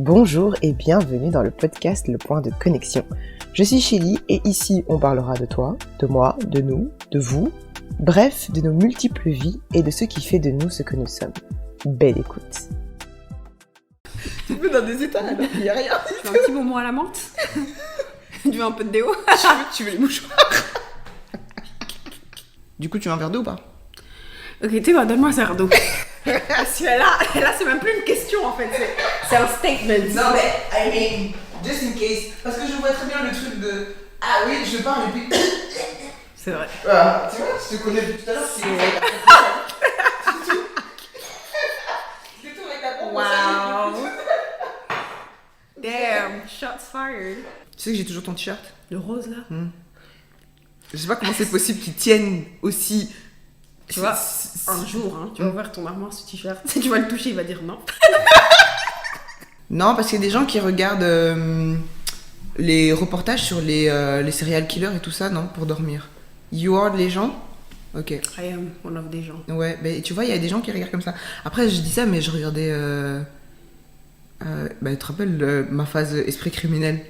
Bonjour et bienvenue dans le podcast Le Point de Connexion. Je suis Chélie et ici on parlera de toi, de moi, de nous, de vous, bref, de nos multiples vies et de ce qui fait de nous ce que nous sommes. Belle écoute. Tu peux dans des états alors il n'y a rien. Tu veux un petit moment à la menthe? Tu veux un peu de déo? tu veux les mouchoirs? Du coup tu veux un verre d'eau ou pas? Ok, tu sais quoi, donne-moi un verre d'eau. Parce que là c'est même plus une question en fait, c'est un statement. Non mais, I mean, just in case, parce que je vois très bien le truc de ah oui, je parle et puis... C'est vrai. Ah, tu vois, je te connais depuis tout à l'heure, c'est tout avec la pompe. Wow. Damn, shots fired. Tu sais que j'ai toujours ton t-shirt? Le rose là. Je sais pas comment c'est possible qu'ils tiennent aussi... Tu vois, un jour, hein, tu vas ouvrir ton armoire ce t-shirt, si tu vas le toucher, il va dire non. Non, parce qu'il y a des gens qui regardent les reportages sur les serial killers et tout ça, non, pour dormir. You are les gens? Ok. I am one of des gens. Ouais, mais tu vois, il y a des gens qui regardent comme ça. Après, je dis ça, mais je regardais... tu te rappelles ma phase esprit criminel?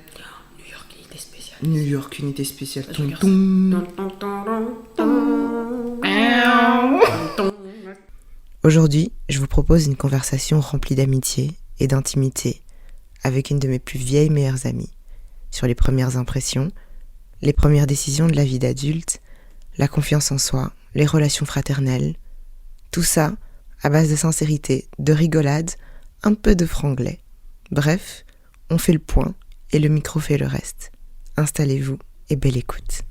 New York, unité spéciale. New York, unité spéciale. Je regarde Aujourd'hui, je vous propose une conversation remplie d'amitié et d'intimité avec une de mes plus vieilles meilleures amies sur les premières impressions, les premières décisions de la vie d'adulte, la confiance en soi, les relations fraternelles. Tout ça à base de sincérité, de rigolade, un peu de franglais. Bref, on fait le point et le micro fait le reste. Installez-vous et belle écoute.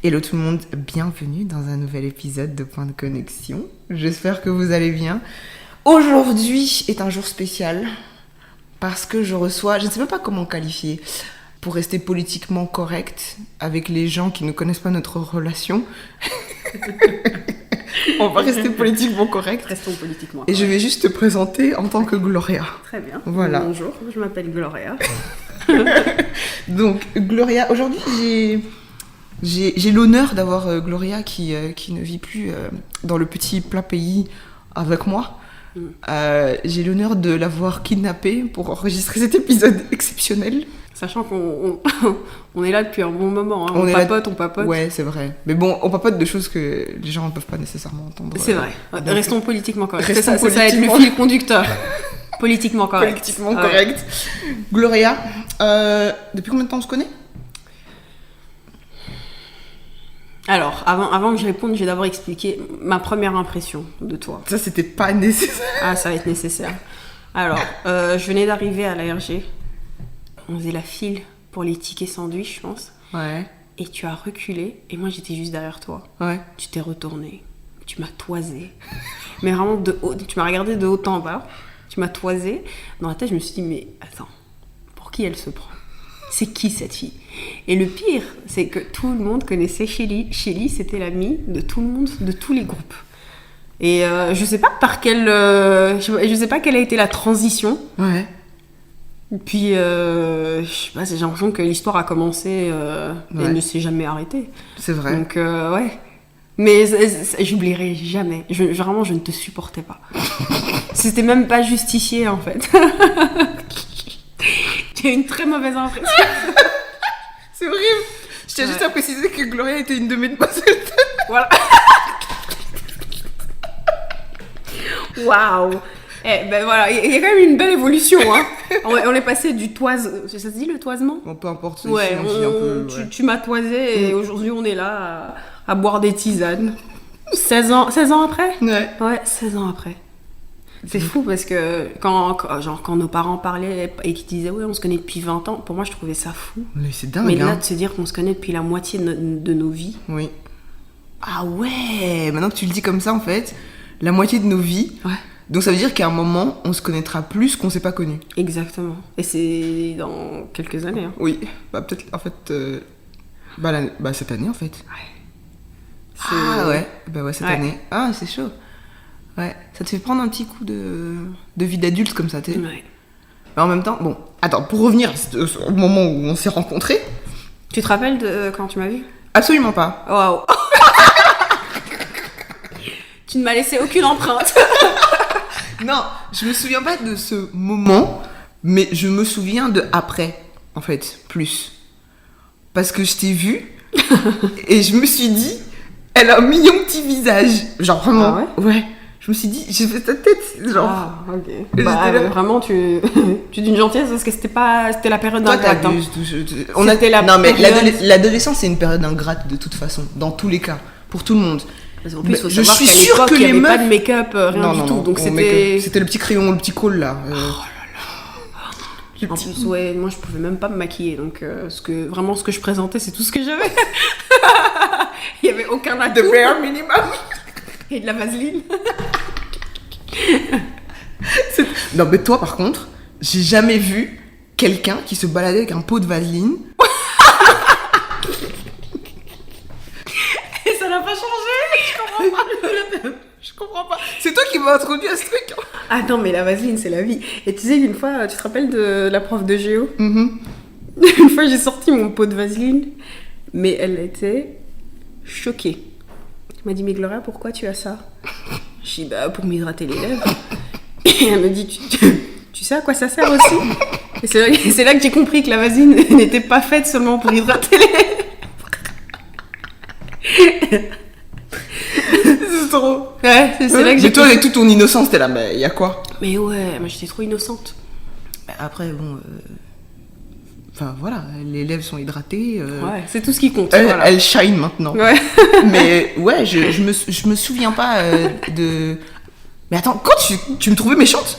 Hello tout le monde, bienvenue dans un nouvel épisode de Point de Connexion. J'espère que vous allez bien. Aujourd'hui est un jour spécial parce que je reçois, je ne sais même pas comment qualifier, pour rester politiquement correct avec les gens qui ne connaissent pas notre relation. On va rester politiquement correct. Restons politiquement. Et je vais juste te présenter en tant que Gloria. Très bien. Voilà. Bonjour, je m'appelle Gloria. Donc Gloria, aujourd'hui j'ai l'honneur d'avoir Gloria qui ne vit plus dans le petit plat pays avec moi. J'ai l'honneur de l'avoir kidnappée pour enregistrer cet épisode exceptionnel. Sachant qu'on est là depuis un bon moment, hein. On papote. Ouais, c'est vrai. Mais bon, on papote de choses que les gens ne peuvent pas nécessairement entendre. C'est vrai. Donc, restons politiquement corrects. Restons Ça va être le fil conducteur. Politiquement correct. Politiquement correct. Gloria, depuis combien de temps on se connaît? Alors, avant que je réponde, je vais d'abord expliquer ma première impression de toi. Ça, c'était pas nécessaire. Ah, ça va être nécessaire. Alors, je venais d'arriver à l'ARG. On faisait la file pour les tickets sandwich, je pense. Ouais. Et tu as reculé, et moi j'étais juste derrière toi. Ouais. Tu t'es retourné, tu m'as toisé. Mais vraiment de haut, tu m'as regardé de haut en bas, tu m'as toisé. Dans la tête, je me suis dit, mais attends, pour qui elle se prend? C'est qui cette fille? Et le pire, c'est que tout le monde connaissait Chélie. Chélie, c'était l'amie de tout le monde, de tous les groupes. Et je sais pas par quelle... je sais pas quelle a été la transition. Ouais. Puis, je sais pas, j'ai l'impression que l'histoire a commencé et ne s'est jamais arrêtée. C'est vrai. Donc, ouais. Mais j'oublierai jamais. Vraiment, je ne te supportais pas. C'était même pas justifié, en fait. Tu as une très mauvaise impression. C'est horrible. Je tiens juste à préciser que Gloria était une de mes demoiselles. Voilà. Waouh. Ben voilà, il y a quand même une belle évolution, hein. On est passé du ça se dit le toisement? Bon, peu importe. Ouais, ici, on dit un peu, ouais. Tu m'as toisé et aujourd'hui on est là à boire des tisanes. 16 ans après? Ouais, 16 ans après. C'est fou parce que quand nos parents parlaient et qu'ils disaient ouais on se connaît depuis 20 ans, pour moi je trouvais ça fou. Mais c'est dingue. Mais là de se dire qu'on se connaît depuis la moitié de nos vies. Oui. Ah ouais, maintenant que tu le dis comme ça en fait, la moitié de nos vies. Ouais. Donc ça veut dire qu'à un moment, on se connaîtra plus qu'on s'est pas connu. Exactement. Et c'est dans quelques années. Hein. Oui. Bah peut-être en fait... cette année en fait. Ouais. Ah ouais. Bah ouais, cette Ouais. année. Ah, c'est chaud. Ouais. Ça te fait prendre un petit coup de vie d'adulte comme ça, tu sais. Ouais. Mais en même temps, bon... Attends, pour revenir au moment où on s'est rencontrés... Tu te rappelles de quand tu m'as vu? Absolument pas. Waouh. Tu ne m'as laissé aucune empreinte. Non, je me souviens pas de ce moment Mais je me souviens de après, en fait, plus. Parce que je t'ai vue et je me suis dit, elle a un mignon petit visage. Genre vraiment. Ah ouais. Je me suis dit, j'ai fait ta tête. Genre. Ah, ok. Et Bah, j'étais là. vraiment, tu d'une gentillesse parce que c'était la période Toi, d'ingrate. hein. C'était la Non, mais période- l'adolescence, c'est une période ingrate de toute façon. Dans tous les cas. Pour tout le monde. Parce qu'en Mais plus, il faut je savoir suis qu'à sûre l'époque, que il n'y les avait pas meufs- de make-up, rien du tout. Donc on c'était. c'était le petit crayon, le petit col là. En plus, ouais, moi je pouvais même pas me maquiller. Donc ce que je présentais, c'est tout ce que j'avais. Il y avait aucun The atout. bare minimum. Et de la vaseline. Non, mais toi, par contre, j'ai jamais vu quelqu'un qui se baladait avec un pot de vaseline. Et ça n'a pas changé. Je comprends pas. Je comprends pas. C'est toi qui m'as introduit à ce truc. Ah non, mais la vaseline, c'est la vie. Et tu sais, une fois, tu te rappelles de la prof de géo? Mhm. Une fois, j'ai sorti mon pot de vaseline, mais elle était choquée. Elle m'a dit, mais Gloria, pourquoi tu as ça? Je dis, bah, pour m'hydrater les lèvres. Et elle me dit, tu sais à quoi ça sert aussi? Et c'est là que j'ai compris que la vaseline n'était pas faite seulement pour hydrater les lèvres. C'est trop. Ouais, c'est là que Mais j'ai toi, compris. avec toute ton innocence, t'es là, mais y a quoi? Mais ouais, moi j'étais trop innocente. Après, bon. Enfin, voilà, les lèvres sont hydratées. Ouais, c'est tout ce qui compte. Elles, voilà. elles shine maintenant. Ouais. Mais ouais, je me souviens pas de. Mais attends, quand tu me trouvais méchante?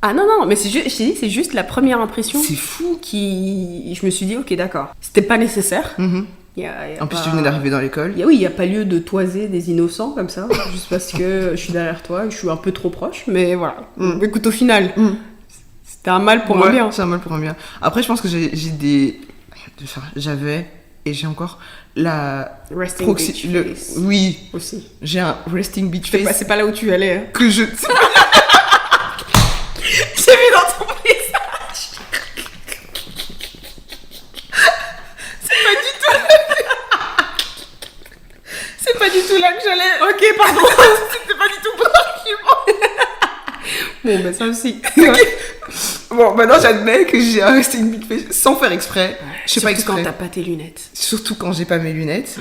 Ah non, mais je t'ai dit, c'est juste la première impression C'est fou. qui. Je me suis dit, ok, d'accord. C'était pas nécessaire. Mhm. Y a En plus, pas- tu venais d'arriver dans l'école. Oui, il n'y a pas lieu de toiser des innocents comme ça, juste parce que je suis derrière toi et je suis un peu trop proche, mais voilà. Mm. Écoute, au final, Mm. c'était un mal pour un Ouais, bien. c'est un mal pour un bien. Après, je pense que j'ai des. Enfin, j'avais et j'ai encore la. Resting proxi- bitch face Oui, aussi. j'ai un resting beach face C'est pas là où tu allais. Hein. que je. J'ai vu dans ton visage. C'est pas du tout là que j'allais. Ok, pardon. C'était pas du tout mon argument. Bon, ben ça aussi. Bon, maintenant j'admets que j'ai un resting beach face sans faire exprès. Je sais pas Surtout quand exprès. t'as pas tes lunettes. Surtout quand j'ai pas mes lunettes.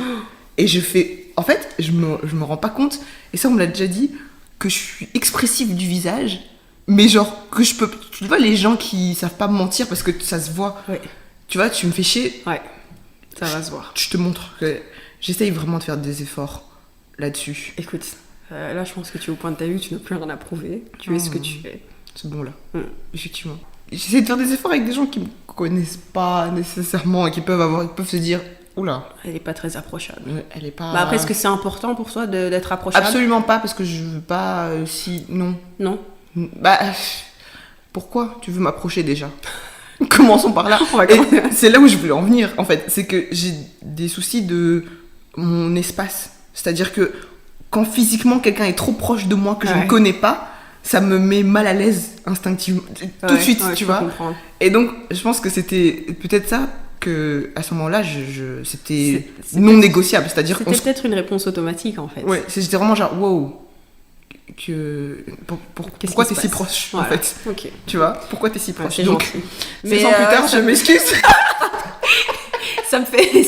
Et je fais. En fait, je me rends pas compte, et ça on me l'a déjà dit, que je suis expressive du visage, mais genre que je peux. Tu vois, les gens qui savent pas me mentir parce que ça se voit. Ouais. Tu vois, tu me fais chier, Ouais, ça va se voir. je te montre que j'essaye vraiment de faire des efforts là-dessus. Écoute, là je pense que tu es au point de ta vie, tu n'as plus rien à prouver. Tu es ce que tu es. C'est bon là, Mm. effectivement. J'essaie de faire des efforts avec des gens qui me connaissent pas nécessairement et qui peuvent se dire oula, Elle est pas très approchable. elle est pas. Bah après, est-ce que c'est important pour toi d'être approchable? Absolument pas, parce que je veux pas. Si. Non. Non. Bah. Pourquoi tu veux m'approcher déjà? Commençons par là. On va Et commencer. c'est là où je voulais en venir, en fait. C'est que j'ai des soucis de mon espace. C'est-à-dire que quand physiquement quelqu'un est trop proche de moi que je Ouais. ne connais pas, ça me met mal à l'aise instinctivement. Tout de Ouais, suite, ouais, tu je peux vois. comprendre. Et donc, je pense que c'était peut-être ça que à ce moment-là, c'était C'est non négociable. C'est-à-dire qu'on C'était se peut-être une réponse automatique en fait. ouais, j'étais vraiment genre, wow, Qu'est-ce pourquoi qui t'es se si passe? proche, Voilà. en fait, Ok. tu vois, pourquoi t'es si Ouais, proche, c'est donc, gentil. 16 ans plus tard, je m'excuse. ça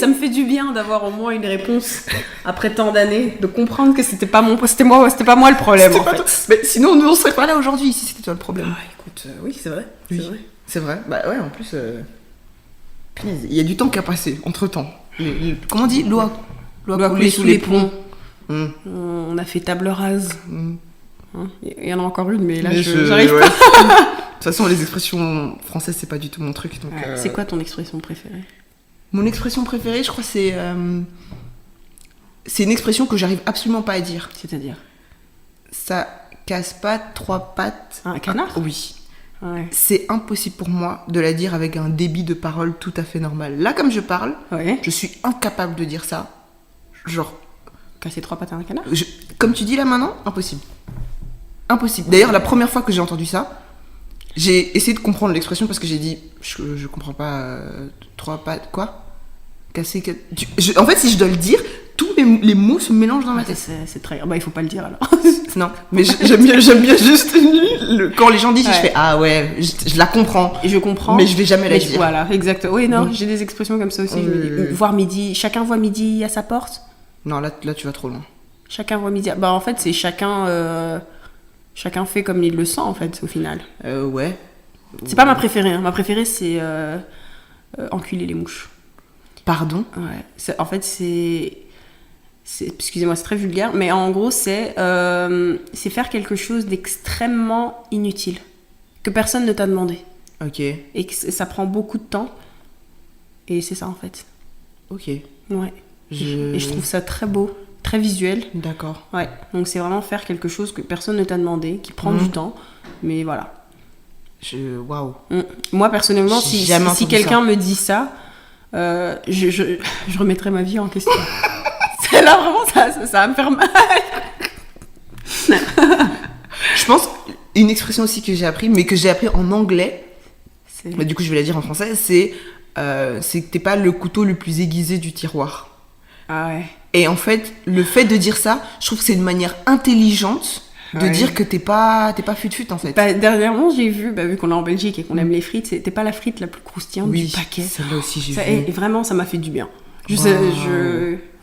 me fait du bien d'avoir au moins une réponse après tant d'années, de comprendre que c'était pas moi le problème C'était en pas fait. toi. Mais sinon, nous, on serait pas là aujourd'hui si c'était toi le problème. Ah, écoute, oui, c'est vrai. Oui. C'est vrai. C'est vrai, bah ouais, en plus, punaise, il y a du temps qui a passé, entre-temps. Comment on dit? L'eau a coulé sous les ponts. Hum, On a fait table rase. hum. Hein. Il y en a encore une, mais là, Mais j'arrive ouais. pas. De toute façon, les expressions françaises, c'est pas du tout mon truc. Donc, Ouais. C'est quoi ton expression préférée? Mon expression préférée, je crois, c'est une expression que j'arrive absolument pas à dire. C'est-à-dire Ça casse pas trois pattes. un canard? Oui. Ouais. C'est impossible pour moi de la dire avec un débit de parole tout à fait normal. Là, comme je parle, Ouais. je suis incapable de dire ça. Genre, Casser trois pattes à un canard? comme tu dis là maintenant, impossible. Impossible. D'ailleurs, la première fois que j'ai entendu ça, j'ai essayé de comprendre l'expression parce que j'ai dit, je comprends pas, trois pattes, quoi? Casser. En fait, si je dois le dire, tous les mots se mélangent dans ma tête. C'est très... Bah, il faut pas le dire alors. Non, mais j'aime bien juste quand les gens disent, je fais ah ouais, je la comprends. Et je comprends. Mais je vais jamais la dire. Voilà, exactement. Oui, non, j'ai des expressions comme ça aussi. Voir midi, chacun voit midi à sa porte. Non, là tu vas trop loin. Chacun voit midi. Bah en fait, c'est chacun fait comme il le sent en fait au final. Ouais. C'est pas ma préférée. Hein. Ma préférée c'est enculer les mouches. Pardon. Ouais. En fait c'est excusez-moi, c'est très vulgaire, mais en gros, c'est faire quelque chose d'extrêmement inutile, que personne ne t'a demandé. Ok. Et que ça prend beaucoup de temps. Et c'est ça, en fait. Ok. Ouais. Et je trouve ça très beau, très visuel. D'accord. Ouais. Donc, c'est vraiment faire quelque chose que personne ne t'a demandé, qui prend du temps. Mais voilà. Waouh. Moi, personnellement, si quelqu'un me dit ça, je remettrai ma vie en question. Là, vraiment, ça va me faire mal. Je pense, une expression aussi que j'ai appris, mais que j'ai appris en anglais, mais du coup je vais la dire en français, c'est que t'es pas le couteau le plus aiguisé du tiroir. Ah ouais. Et en fait, le fait de dire ça, je trouve que c'est une manière intelligente de dire que t'es pas fut-fut en fait. Bah, dernièrement, j'ai vu, vu qu'on est en Belgique et qu'on aime les frites, t'es pas la frite la plus croustillante du paquet. Celle-là aussi j'ai vu. Et vraiment, ça m'a fait du bien.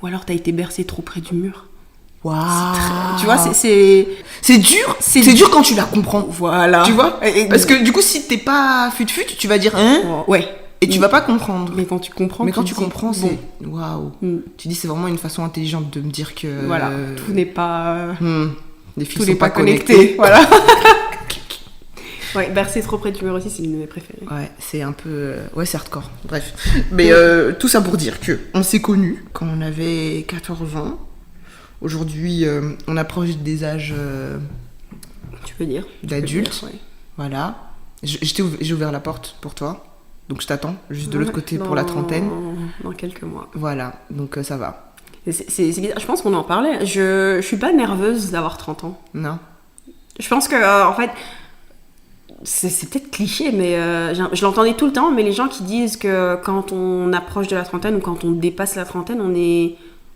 Ou alors t'as été bercé trop près du mur. Waouh. Tu vois, c'est dur. C'est dur quand tu la comprends. Voilà. Tu vois. Parce que du coup, si t'es pas fut-fut, tu vas dire ouais. Et tu vas pas comprendre. Mais quand tu comprends, c'est waouh. Tu dis c'est vraiment une façon intelligente de me dire que voilà, tout n'est pas les filles tout sont n'est pas connectées. Voilà. Ouais, bercer trop près du mur aussi, c'est une de mes préférées. Ouais, c'est un peu... Ouais, c'est hardcore. Bref. Mais tout ça pour dire que on s'est connus quand on avait 14 ans. Aujourd'hui, on approche des âges... tu peux dire. D'adultes. Ouais. Voilà. J'ai ouvert la porte pour toi. Donc je t'attends juste de l'autre côté pour la trentaine. Dans quelques mois. Voilà, donc ça va. C'est bizarre. Je pense qu'on en parlait. Je suis pas nerveuse d'avoir 30 ans. Non. Je pense que, en fait... C'est peut-être cliché, mais je l'entendais tout le temps, mais les gens qui disent que quand on approche de la trentaine ou quand on dépasse la trentaine, on est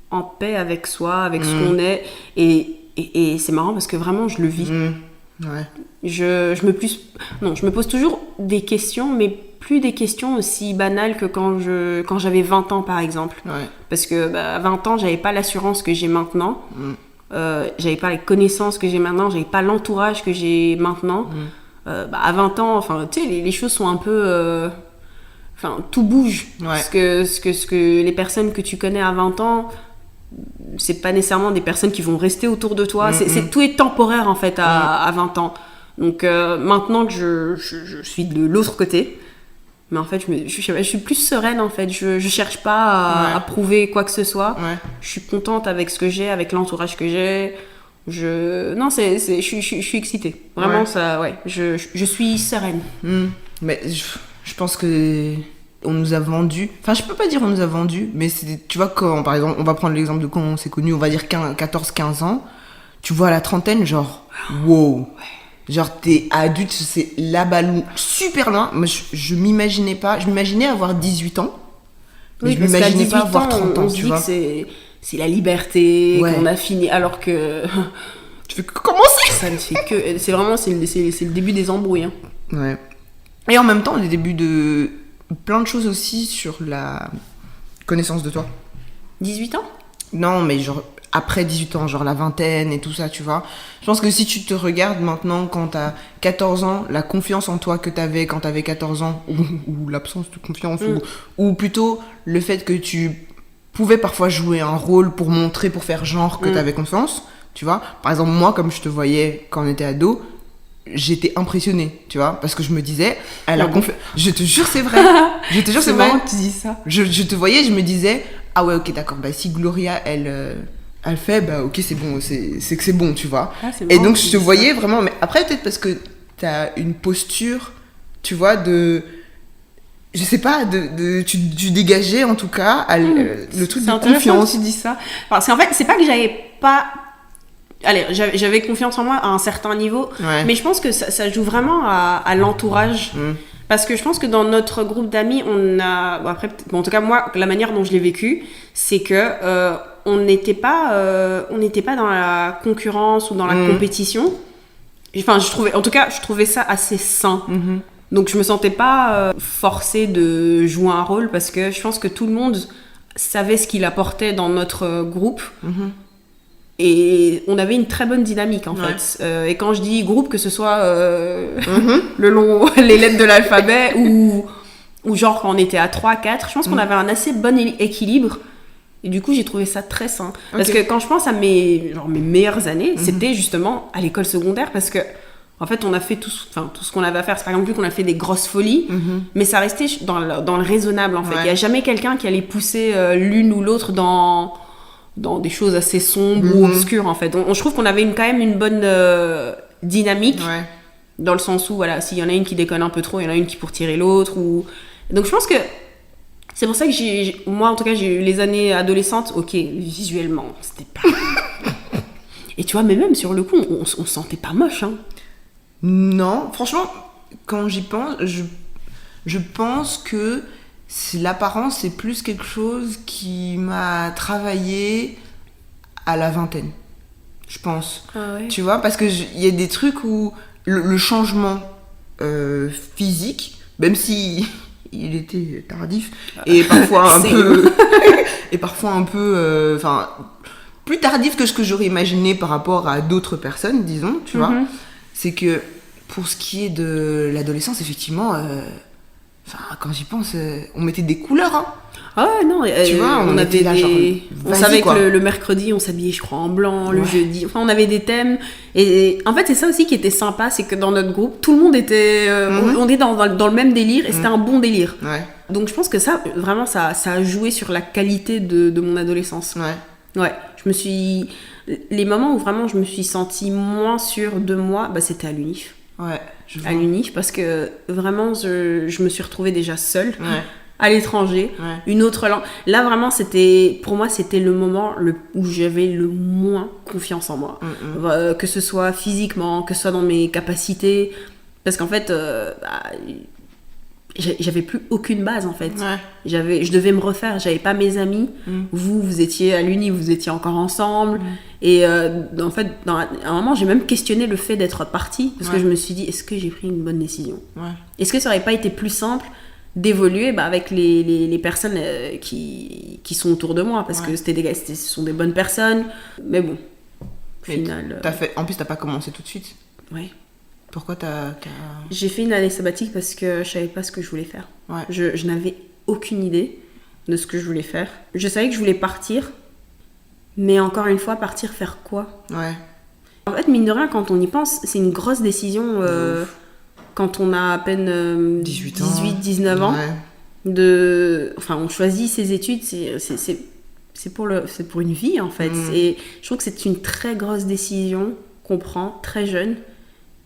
en paix avec soi, avec ce qu'on est. Et c'est marrant parce que vraiment, je le vis. Ouais. Je me pose toujours des questions, mais plus des questions aussi banales que quand j'avais 20 ans, par exemple. Ouais. Parce que à 20 ans, j'avais pas l'assurance que j'ai maintenant. J'avais pas les connaissances que j'ai maintenant, j'avais pas l'entourage que j'ai maintenant. À 20 ans, enfin, tu sais, les choses sont un peu... tout bouge. Ouais. Ce que les personnes que tu connais à 20 ans, c'est pas nécessairement des personnes qui vont rester autour de toi. Tout est temporaire, en fait, à 20 ans. Donc, maintenant que je suis de l'autre côté, mais en fait, je suis plus sereine, en fait. Je cherche pas à prouver quoi que ce soit. Ouais. Je suis contente avec ce que j'ai, avec l'entourage que j'ai. Je suis excitée. Vraiment, ça, ouais. Je suis sereine. Mais je pense que on nous a vendu... Enfin, je peux pas dire on nous a vendu, mais tu vois, quand, par exemple, on va prendre l'exemple de quand on s'est connus, on va dire 14-15 ans, tu vois, à la trentaine, genre, wow. Genre, t'es adulte, c'est la ballon super loin. Moi, je m'imaginais pas... Je m'imaginais avoir 18 ans, mais je m'imaginais pas avoir 30 ans, tu vois. C'est la liberté qu'on a fini, alors que tu fais que commencer. Ça ne fait que c'est vraiment c'est le début des embrouilles. Hein. Ouais. Et en même temps, le début de plein de choses aussi sur la connaissance de toi. 18 ans ? Non, mais genre après 18 ans, genre la vingtaine et tout ça, tu vois. Je pense que si tu te regardes maintenant quand t'as 14 ans, la confiance en toi que t'avais quand t'avais 14 ans, ou l'absence de confiance, ou plutôt le fait que tu pouvais parfois jouer un rôle pour montrer, pour faire genre que t'avais confiance, tu vois. Par exemple, moi, comme je te voyais quand on était ado, j'étais impressionnée, tu vois, parce que je me disais, elle a confiance. Je te jure, c'est vrai. Je te jure, c'est vrai. Marrant que tu dis ça. Je te voyais, je me disais, ah ouais, ok, d'accord, bah si Gloria, elle fait, bah ok, c'est bon, c'est que c'est bon, tu vois. Ah, et donc, je te voyais vraiment, mais après, peut-être parce que t'as une posture, tu vois, je sais pas, tu dégageais en tout cas le truc de confiance. Que tu dis ça. Parce qu'en fait, c'est pas que j'avais pas... Allez, j'avais confiance en moi à un certain niveau, mais je pense que ça joue vraiment à l'entourage. Parce que je pense que dans notre groupe d'amis, on a... Bon, après, en tout cas, moi, la manière dont je l'ai vécu, c'est que on n'était pas dans la concurrence ou dans la compétition. Enfin, je trouvais ça assez sain. Donc, je me sentais pas forcée de jouer un rôle parce que je pense que tout le monde savait ce qu'il apportait dans notre groupe. Et on avait une très bonne dynamique en fait. Et quand je dis groupe, que ce soit les lettres de l'alphabet ou genre quand on était à 3, 4, je pense qu'on avait un assez bon équilibre. Et du coup, j'ai trouvé ça très sain. Parce que quand je pense à mes meilleures années, c'était justement à l'école secondaire parce que en fait, on a fait tout ce qu'on avait à faire. C'est par exemple, vu qu'on a fait des grosses folies, mais ça restait dans le raisonnable en fait. Il n'y a jamais quelqu'un qui allait pousser l'une ou l'autre dans des choses assez sombres ou obscures en fait. Je trouve qu'on avait quand même une bonne dynamique dans le sens où voilà, s'il y en a une qui déconne un peu trop, il y en a une qui pour tirer l'autre donc je pense que c'est pour ça que moi en tout cas j'ai eu les années adolescentes, ok, visuellement c'était pas et tu vois, mais même sur le coup on se sentait pas moche hein. Non, franchement quand j'y pense, je pense que l'apparence, c'est plus quelque chose qui m'a travaillé à la vingtaine, je pense. Ah ouais. Tu vois, parce que il y a des trucs où le changement physique, même si il était tardif et parfois un peu, plus tardif que ce que j'aurais imaginé par rapport à d'autres personnes, disons, tu vois, c'est que pour ce qui est de l'adolescence, effectivement. Quand j'y pense, on mettait des couleurs, hein. Ah non, tu vois, on avait là, genre, on savait que le mercredi, on s'habillait, je crois, en blanc, le jeudi. Enfin, on avait des thèmes. Et en fait, c'est ça aussi qui était sympa, c'est que dans notre groupe, tout le monde était... on était dans le même délire et c'était un bon délire. Donc, je pense que ça, vraiment, ça a joué sur la qualité de mon adolescence. Ouais. Les moments où vraiment je me suis sentie moins sûre de moi, c'était à l'UNIF. À l'UNIF, parce que vraiment, je me suis retrouvée déjà seule. À l'étranger, une autre langue. Là, vraiment, pour moi, c'était le moment où j'avais le moins confiance en moi. Que ce soit physiquement, que ce soit dans mes capacités. Parce qu'en fait, j'avais plus aucune base, en fait. Je devais me refaire, j'avais pas mes amis. Vous étiez à l'Uni, vous étiez encore ensemble. Et en fait, à un moment, j'ai même questionné le fait d'être partie. Parce que je me suis dit, est-ce que j'ai pris une bonne décision ? Est-ce que ça aurait pas été plus simple d'évoluer avec les personnes qui sont autour de moi, parce que ce sont des bonnes personnes, mais bon, au final... En plus, t'as pas commencé tout de suite. Pourquoi J'ai fait une année sabbatique parce que je savais pas ce que je voulais faire. Je n'avais aucune idée de ce que je voulais faire. Je savais que je voulais partir, mais encore une fois, partir faire quoi ? En fait, mine de rien, quand on y pense, c'est une grosse décision... quand on a à peine 18-19 ans, on choisit ses études, c'est pour une vie en fait. Et je trouve que c'est une très grosse décision qu'on prend très jeune,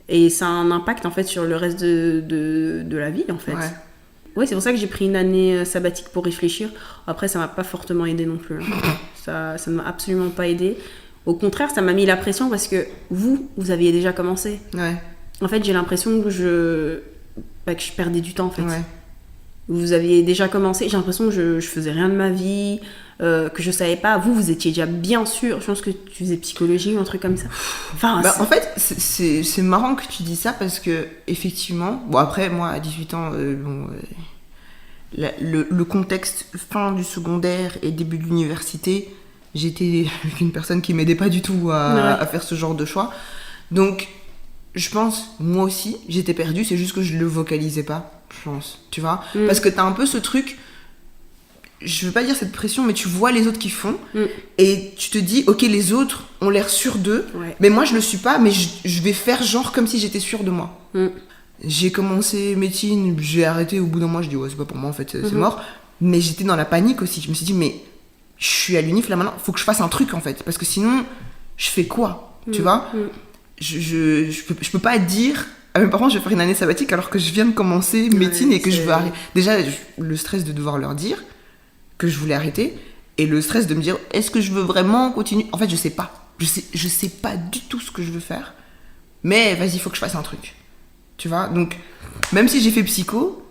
et ça a un impact en fait sur le reste de la vie en fait. Ouais, c'est pour ça que j'ai pris une année sabbatique pour réfléchir. Après, ça m'a pas fortement aidé non plus. Ça ne m'a absolument pas aidé. Au contraire, ça m'a mis la pression parce que vous aviez déjà commencé. En fait, j'ai l'impression que je perdais du temps, en fait. Vous aviez déjà commencé. J'ai l'impression que je faisais rien de ma vie, que je savais pas. Vous étiez déjà bien sûr. Je pense que tu faisais psychologie ou un truc comme ça. En fait, c'est marrant que tu dis ça parce que, effectivement... Bon, après, moi, à 18 ans, le contexte fin du secondaire et début de l'université, j'étais avec une personne qui m'aidait pas du tout à faire ce genre de choix. Donc... Je pense, moi aussi, j'étais perdue, c'est juste que je le vocalisais pas, je pense, tu vois. Parce que t'as un peu ce truc, je veux pas dire cette pression, mais tu vois les autres qui font, et tu te dis, ok, les autres ont l'air sûrs d'eux, mais moi je le suis pas, mais je vais faire genre comme si j'étais sûre de moi. J'ai commencé médecine, j'ai arrêté, au bout d'un mois, je dis, ouais, c'est pas pour moi, en fait, c'est mort. Mais j'étais dans la panique aussi, je me suis dit, mais je suis à l'UNIF là maintenant, faut que je fasse un truc, en fait, parce que sinon, je fais quoi, tu vois. Je peux pas dire à mes parents je vais faire une année sabbatique alors que je viens de commencer médecine et que je veux arrêter. Déjà le stress de devoir leur dire que je voulais arrêter et le stress de me dire est-ce que je veux vraiment continuer. En fait je sais pas du tout ce que je veux faire, mais vas-y, il faut que je fasse un truc. Tu vois, donc même si j'ai fait psycho,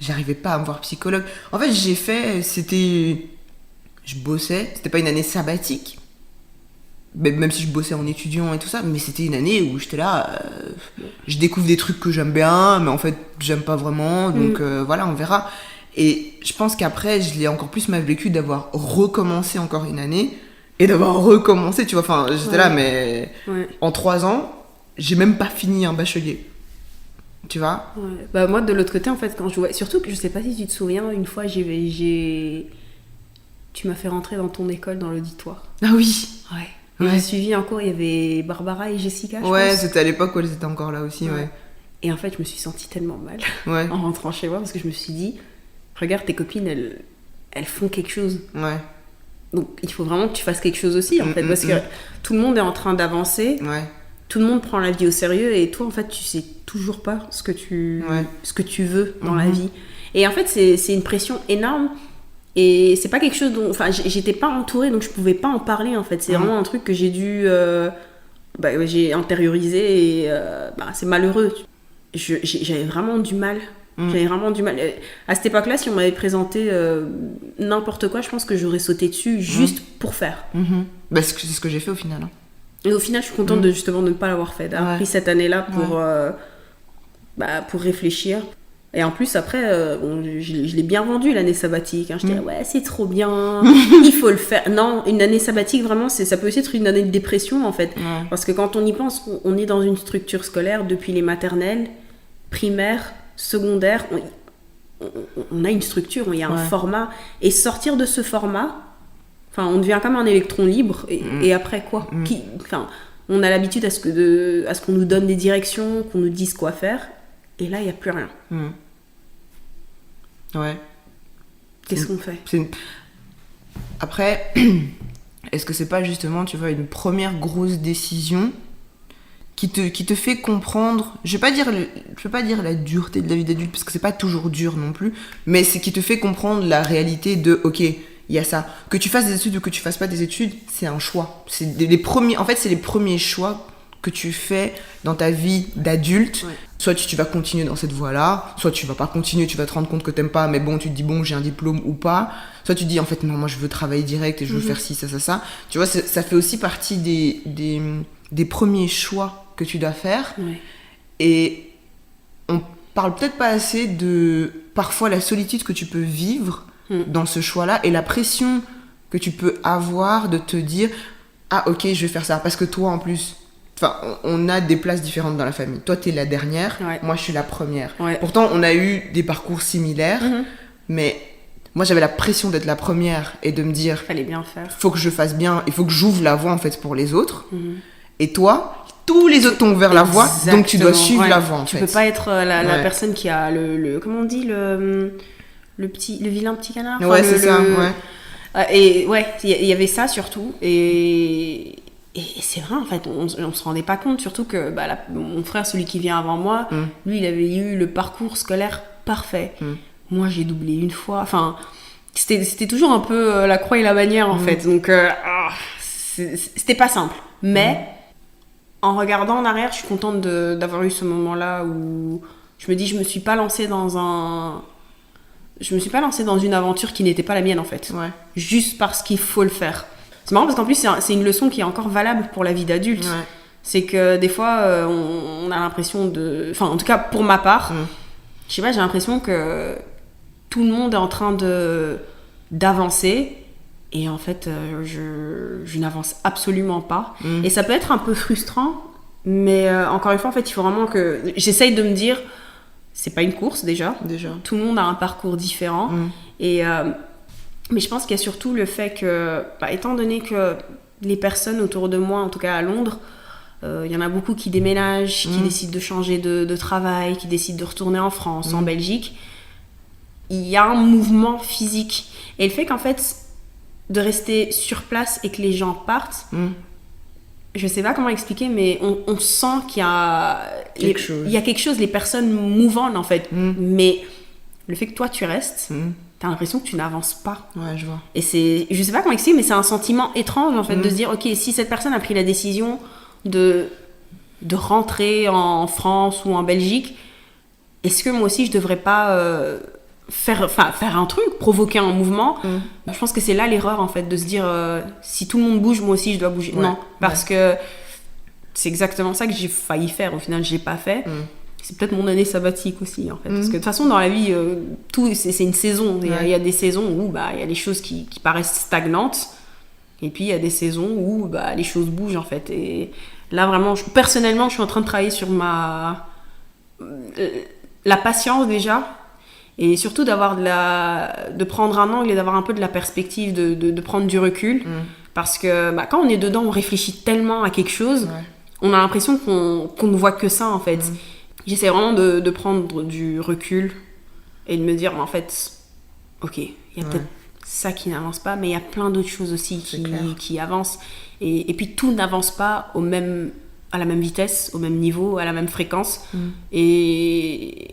j'arrivais pas à me voir psychologue. En fait, je bossais, c'était pas une année sabbatique, même si je bossais en étudiant et tout ça, mais c'était une année où j'étais là, je découvre des trucs que j'aime bien, mais en fait, j'aime pas vraiment, donc voilà, on verra. Et je pense qu'après, je l'ai encore plus mal vécu d'avoir recommencé encore une année, et d'avoir recommencé, tu vois, enfin, j'étais là, mais en 3 ans, j'ai même pas fini un bachelier. Tu vois? Ouais. Bah, moi, de l'autre côté, en fait, quand je vois... Surtout que je sais pas si tu te souviens, une fois, tu m'as fait rentrer dans ton école, dans l'auditoire. Ah oui. Ouais. Et j'ai suivi un cours, il y avait Barbara et Jessica, je Ouais, pense. c'était à l'époque où elles étaient encore là aussi, ouais. Et en fait, je me suis sentie tellement mal Ouais. en rentrant chez moi, parce que je me suis dit, regarde, tes copines, elles font quelque chose. Ouais. Donc, il faut vraiment que tu fasses quelque chose aussi, en fait, parce que tout le monde est en train d'avancer. Ouais. Tout le monde prend la vie au sérieux et toi en fait tu sais toujours pas ce que tu veux dans la vie. Et en fait c'est une pression énorme et c'est pas quelque chose dont... Enfin j'étais pas entourée donc je pouvais pas en parler en fait. C'est vraiment un truc que j'ai dû... j'ai intériorisé et c'est malheureux. J'avais vraiment du mal. J'avais vraiment du mal. À cette époque-là, si on m'avait présenté n'importe quoi, je pense que j'aurais sauté dessus juste pour faire. Bah, c'est ce que j'ai fait au final. Hein. Et au final, je suis contente de justement de ne pas l'avoir fait, d'avoir pris cette année-là pour réfléchir. Et en plus, après, je l'ai bien vendu l'année sabbatique. Hein. Je disais, ouais, c'est trop bien, il faut le faire. Non, une année sabbatique, vraiment, ça peut aussi être une année de dépression, en fait. Ouais. Parce que quand on y pense, on est dans une structure scolaire depuis les maternelles, primaires, secondaires. On a une structure, il y a un format. Et sortir de ce format... Enfin, on devient comme un électron libre, et après quoi on a l'habitude à ce qu'on nous donne des directions, qu'on nous dise quoi faire, et là, il n'y a plus rien. Ouais. Qu'est-ce qu'on fait ? Après, est-ce que c'est pas justement, tu vois, une première grosse décision qui te fait comprendre, je vais pas dire la dureté de la vie d'adulte, parce que c'est pas toujours dur non plus, mais c'est qui te fait comprendre la réalité de, ok, il y a ça. Que tu fasses des études ou que tu fasses pas des études, c'est un choix. C'est les premiers choix que tu fais dans ta vie d'adulte. Ouais. Soit tu vas continuer dans cette voie-là, soit tu vas pas continuer, tu vas te rendre compte que t'aimes pas, mais bon, tu te dis, bon, j'ai un diplôme ou pas. Soit tu te dis, en fait, non, moi, je veux travailler direct et je veux faire ci, ça. Tu vois, ça fait aussi partie des premiers choix que tu dois faire. Ouais. Et on parle peut-être pas assez de, parfois, la solitude que tu peux vivre dans ce choix-là et la pression que tu peux avoir de te dire ah ok je vais faire ça parce que toi en plus on a des places différentes dans la famille, toi t'es la dernière, moi je suis la première, pourtant on a eu des parcours similaires mais moi j'avais la pression d'être la première et de me dire fallait bien faire, faut que je fasse bien, il faut que j'ouvre la voie en fait pour les autres et toi tous les autres t'ont ouvert la voie donc tu dois suivre la voie en fait. Tu peux pas être la personne qui a le comment on dit le vilain petit canard. Ouais, c'est ça, et ouais, il y avait ça surtout. Et c'est vrai, en fait, on se rendait pas compte. Surtout que mon frère, celui qui vient avant moi, lui, il avait eu le parcours scolaire parfait. Moi, j'ai doublé une fois. Enfin, c'était toujours un peu la croix et la bannière, en fait. Donc, c'était pas simple. Mais, en regardant en arrière, je suis contente d'avoir eu ce moment-là où je me dis, je me suis pas lancée dans une aventure qui n'était pas la mienne en fait. Juste parce qu'il faut le faire. C'est marrant parce qu'en plus c'est une leçon qui est encore valable pour la vie d'adulte. C'est que des fois on a l'impression de... Enfin en tout cas pour ma part, je sais pas, j'ai l'impression que tout le monde est en train d'avancer et en fait je n'avance absolument pas. Et ça peut être un peu frustrant, mais encore une fois en fait il faut vraiment que... J'essaye de me dire... C'est pas une course déjà. Tout le monde a un parcours différent. Mais je pense qu'il y a surtout le fait que, étant donné que les personnes autour de moi, en tout cas à Londres, il y en a beaucoup qui déménagent, qui décident de changer de travail, qui décident de retourner en France, en Belgique. Il y a un mouvement physique. Et le fait qu'en fait, de rester sur place et que les gens partent... Je sais pas comment expliquer, mais on sent qu'il y a quelque chose, les personnes mouvant en fait. Mais le fait que toi tu restes, t'as l'impression que tu n'avances pas. Ouais, je vois. Et je sais pas comment expliquer, mais c'est un sentiment étrange en fait de se dire, ok, si cette personne a pris la décision de de rentrer en France ou en Belgique, est-ce que moi aussi je devrais pas faire un truc, provoquer un mouvement? Je pense que c'est là l'erreur en fait, de se dire si tout le monde bouge, moi aussi je dois bouger. Non, parce que c'est exactement ça que j'ai failli faire. Au final, je l'ai pas fait. C'est peut-être mon année sabbatique aussi en fait, parce que de toute façon dans la vie tout c'est une saison. Il y a des saisons où il y a des choses qui paraissent stagnantes, et puis il y a des saisons où les choses bougent en fait. Et là vraiment, personnellement, je suis en train de travailler sur la patience déjà, et surtout de prendre un angle et d'avoir un peu de la perspective, de prendre du recul, parce que quand on est dedans, on réfléchit tellement à quelque chose, on a l'impression qu'on ne voit que ça en fait. J'essaie vraiment de prendre du recul et de me dire, en fait, ok, il y a peut-être ça qui n'avance pas, mais il y a plein d'autres choses aussi qui avancent, et puis tout n'avance pas à la même vitesse, au même niveau, à la même fréquence, et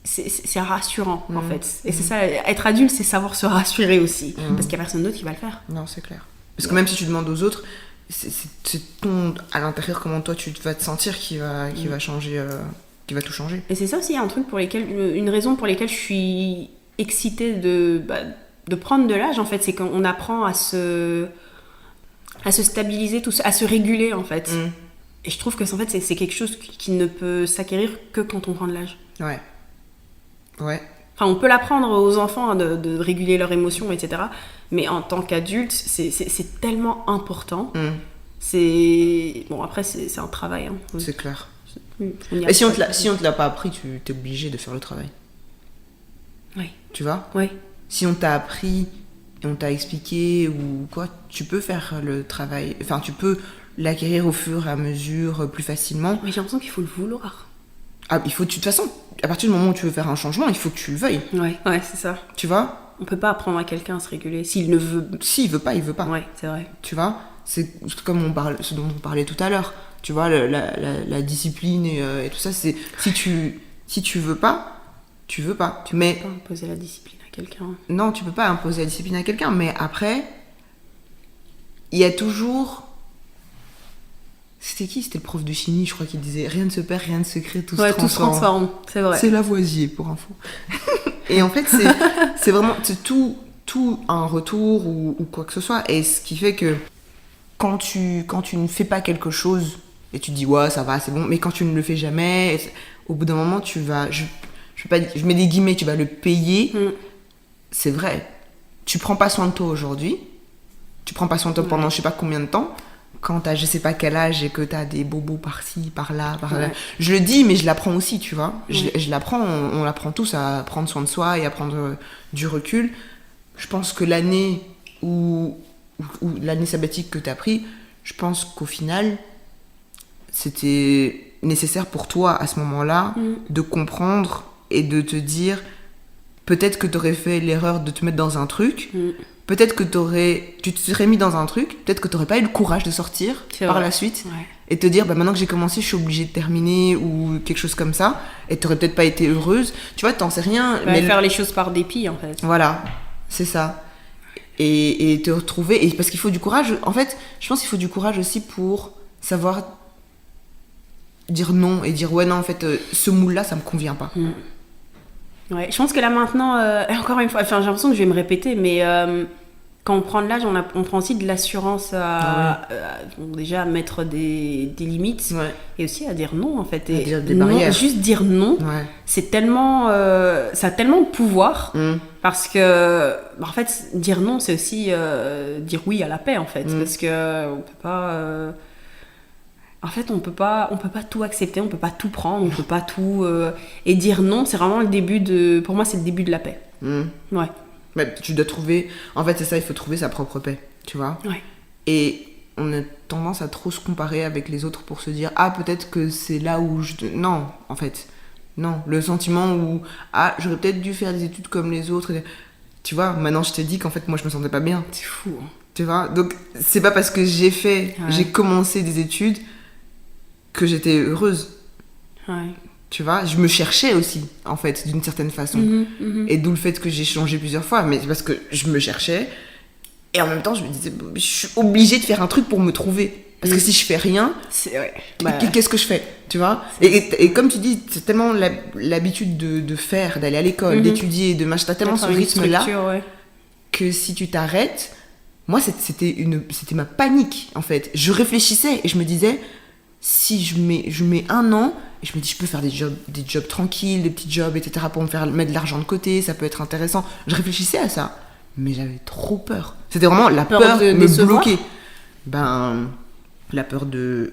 c'est rassurant en fait. Et c'est ça, être adulte, c'est savoir se rassurer aussi, parce qu'il n'y a personne d'autre qui va le faire. Non, c'est clair. Parce que même si tu demandes aux autres, c'est ton, à l'intérieur, comment toi tu vas te sentir qui va changer, qui va tout changer. Et c'est ça aussi un truc une raison pour laquelle je suis excitée de prendre de l'âge en fait, c'est qu'on apprend à se stabiliser, à se réguler en fait. Et je trouve que en fait c'est quelque chose qui ne peut s'acquérir que quand on prend de l'âge. Ouais. Enfin, on peut l'apprendre aux enfants de réguler leurs émotions, etc. Mais en tant qu'adulte, c'est tellement important. Bon, après, c'est un travail. Hein. C'est clair. Et si on te l'a pas appris, tu t'es obligé de faire le travail. Oui. Tu vois ? Oui. Si on t'a appris et on t'a expliqué ou quoi, tu peux faire le travail. Enfin, tu peux l'acquérir au fur et à mesure, plus facilement. Mais j'ai l'impression qu'il faut le vouloir. Ah, il faut, de toute façon, à partir du moment où tu veux faire un changement, il faut que tu le veuilles. Ouais, c'est ça. Tu vois ? On peut pas apprendre à quelqu'un à se réguler s'il ne veut. S'il veut pas, il veut pas. Ouais, c'est vrai. Tu vois ? C'est comme ce dont on parlait tout à l'heure. Tu vois, la discipline et tout ça, c'est si tu veux pas, tu veux pas. Tu peux pas imposer la discipline à quelqu'un. Non, tu peux pas imposer la discipline à quelqu'un, mais après, il y a toujours... C'était qui ? C'était le prof de chimie, je crois, qui disait « Rien ne se perd, rien ne se crée, tout se transforme. » tout se transforme, c'est vrai. C'est Lavoisier, pour info. Et en fait, c'est vraiment... C'est tout un retour ou quoi que ce soit. Et ce qui fait que quand tu ne fais pas quelque chose et tu te dis « Ouais, ça va, c'est bon », mais quand tu ne le fais jamais, au bout d'un moment, tu vas... Je mets des guillemets, tu vas le payer. C'est vrai. Tu prends pas soin de toi aujourd'hui. Tu prends pas soin de toi pendant je sais pas combien de temps. Quand t'as je sais pas quel âge et que t'as des bobos par-ci, par-là. Je le dis, mais je l'apprends aussi, tu vois. Je l'apprends, on l'apprend tous à prendre soin de soi et à prendre du recul. Je pense que l'année ou l'année sabbatique que t'as pris, je pense qu'au final, c'était nécessaire pour toi à ce moment-là de comprendre et de te dire peut-être que t'aurais fait l'erreur de te mettre dans un truc. Peut-être que tu te serais mis dans un truc, peut-être que tu n'aurais pas eu le courage de sortir par la suite et te dire maintenant que j'ai commencé, je suis obligée de terminer ou quelque chose comme ça, et tu n'aurais peut-être pas été heureuse. Tu vois, t'en sais rien. Mais faire les choses par dépit en fait. Voilà, c'est ça. Et te retrouver, et parce qu'il faut du courage. En fait, je pense qu'il faut du courage aussi pour savoir dire non et dire ouais, non, en fait, ce moule-là, ça me convient pas. Ouais, je pense que là maintenant, encore une fois, j'ai l'impression que je vais me répéter, mais quand on prend de l'âge, on prend aussi de l'assurance à déjà mettre des limites et aussi à dire non en fait. Et dire des barrières. Juste dire non, c'est tellement, ça a tellement de pouvoir parce que en fait dire non c'est aussi dire oui à la paix en fait, parce que on peut pas. En fait, on peut pas tout accepter, on peut pas tout prendre, on peut pas tout... Et dire non, c'est vraiment le début de... Pour moi, c'est le début de la paix. Ouais. Mais tu dois trouver... En fait, c'est ça, il faut trouver sa propre paix, tu vois. Ouais. Et on a tendance à trop se comparer avec les autres pour se dire « Ah, peut-être que c'est là où je... » Non, en fait. Non. Le sentiment où « Ah, j'aurais peut-être dû faire des études comme les autres. » Tu vois, maintenant, je te dis qu'en fait, moi, je me sentais pas bien. C'est fou. Hein. Tu vois. Donc, c'est pas parce que j'ai commencé des études que j'étais heureuse. Tu vois, je me cherchais aussi, en fait, d'une certaine façon. Et d'où le fait que j'ai changé plusieurs fois, mais c'est parce que je me cherchais. Et en même temps, je me disais, je suis obligée de faire un truc pour me trouver. Parce que si je fais rien, Ouais. qu'est-ce que je fais, tu vois, et comme tu dis, c'est tellement l'habitude de faire, d'aller à l'école, d'étudier, de machin, t'as tellement ce rythme-là, ouais. que si tu t'arrêtes, moi c'était ma panique en fait. Je réfléchissais et je me disais, si je mets 1 an, et je me dis je peux faire des jobs tranquilles, des petits jobs, etc., pour me faire mettre de l'argent de côté, ça peut être intéressant. Je réfléchissais à ça, mais j'avais trop peur. C'était vraiment la peur de me bloquer. La peur de...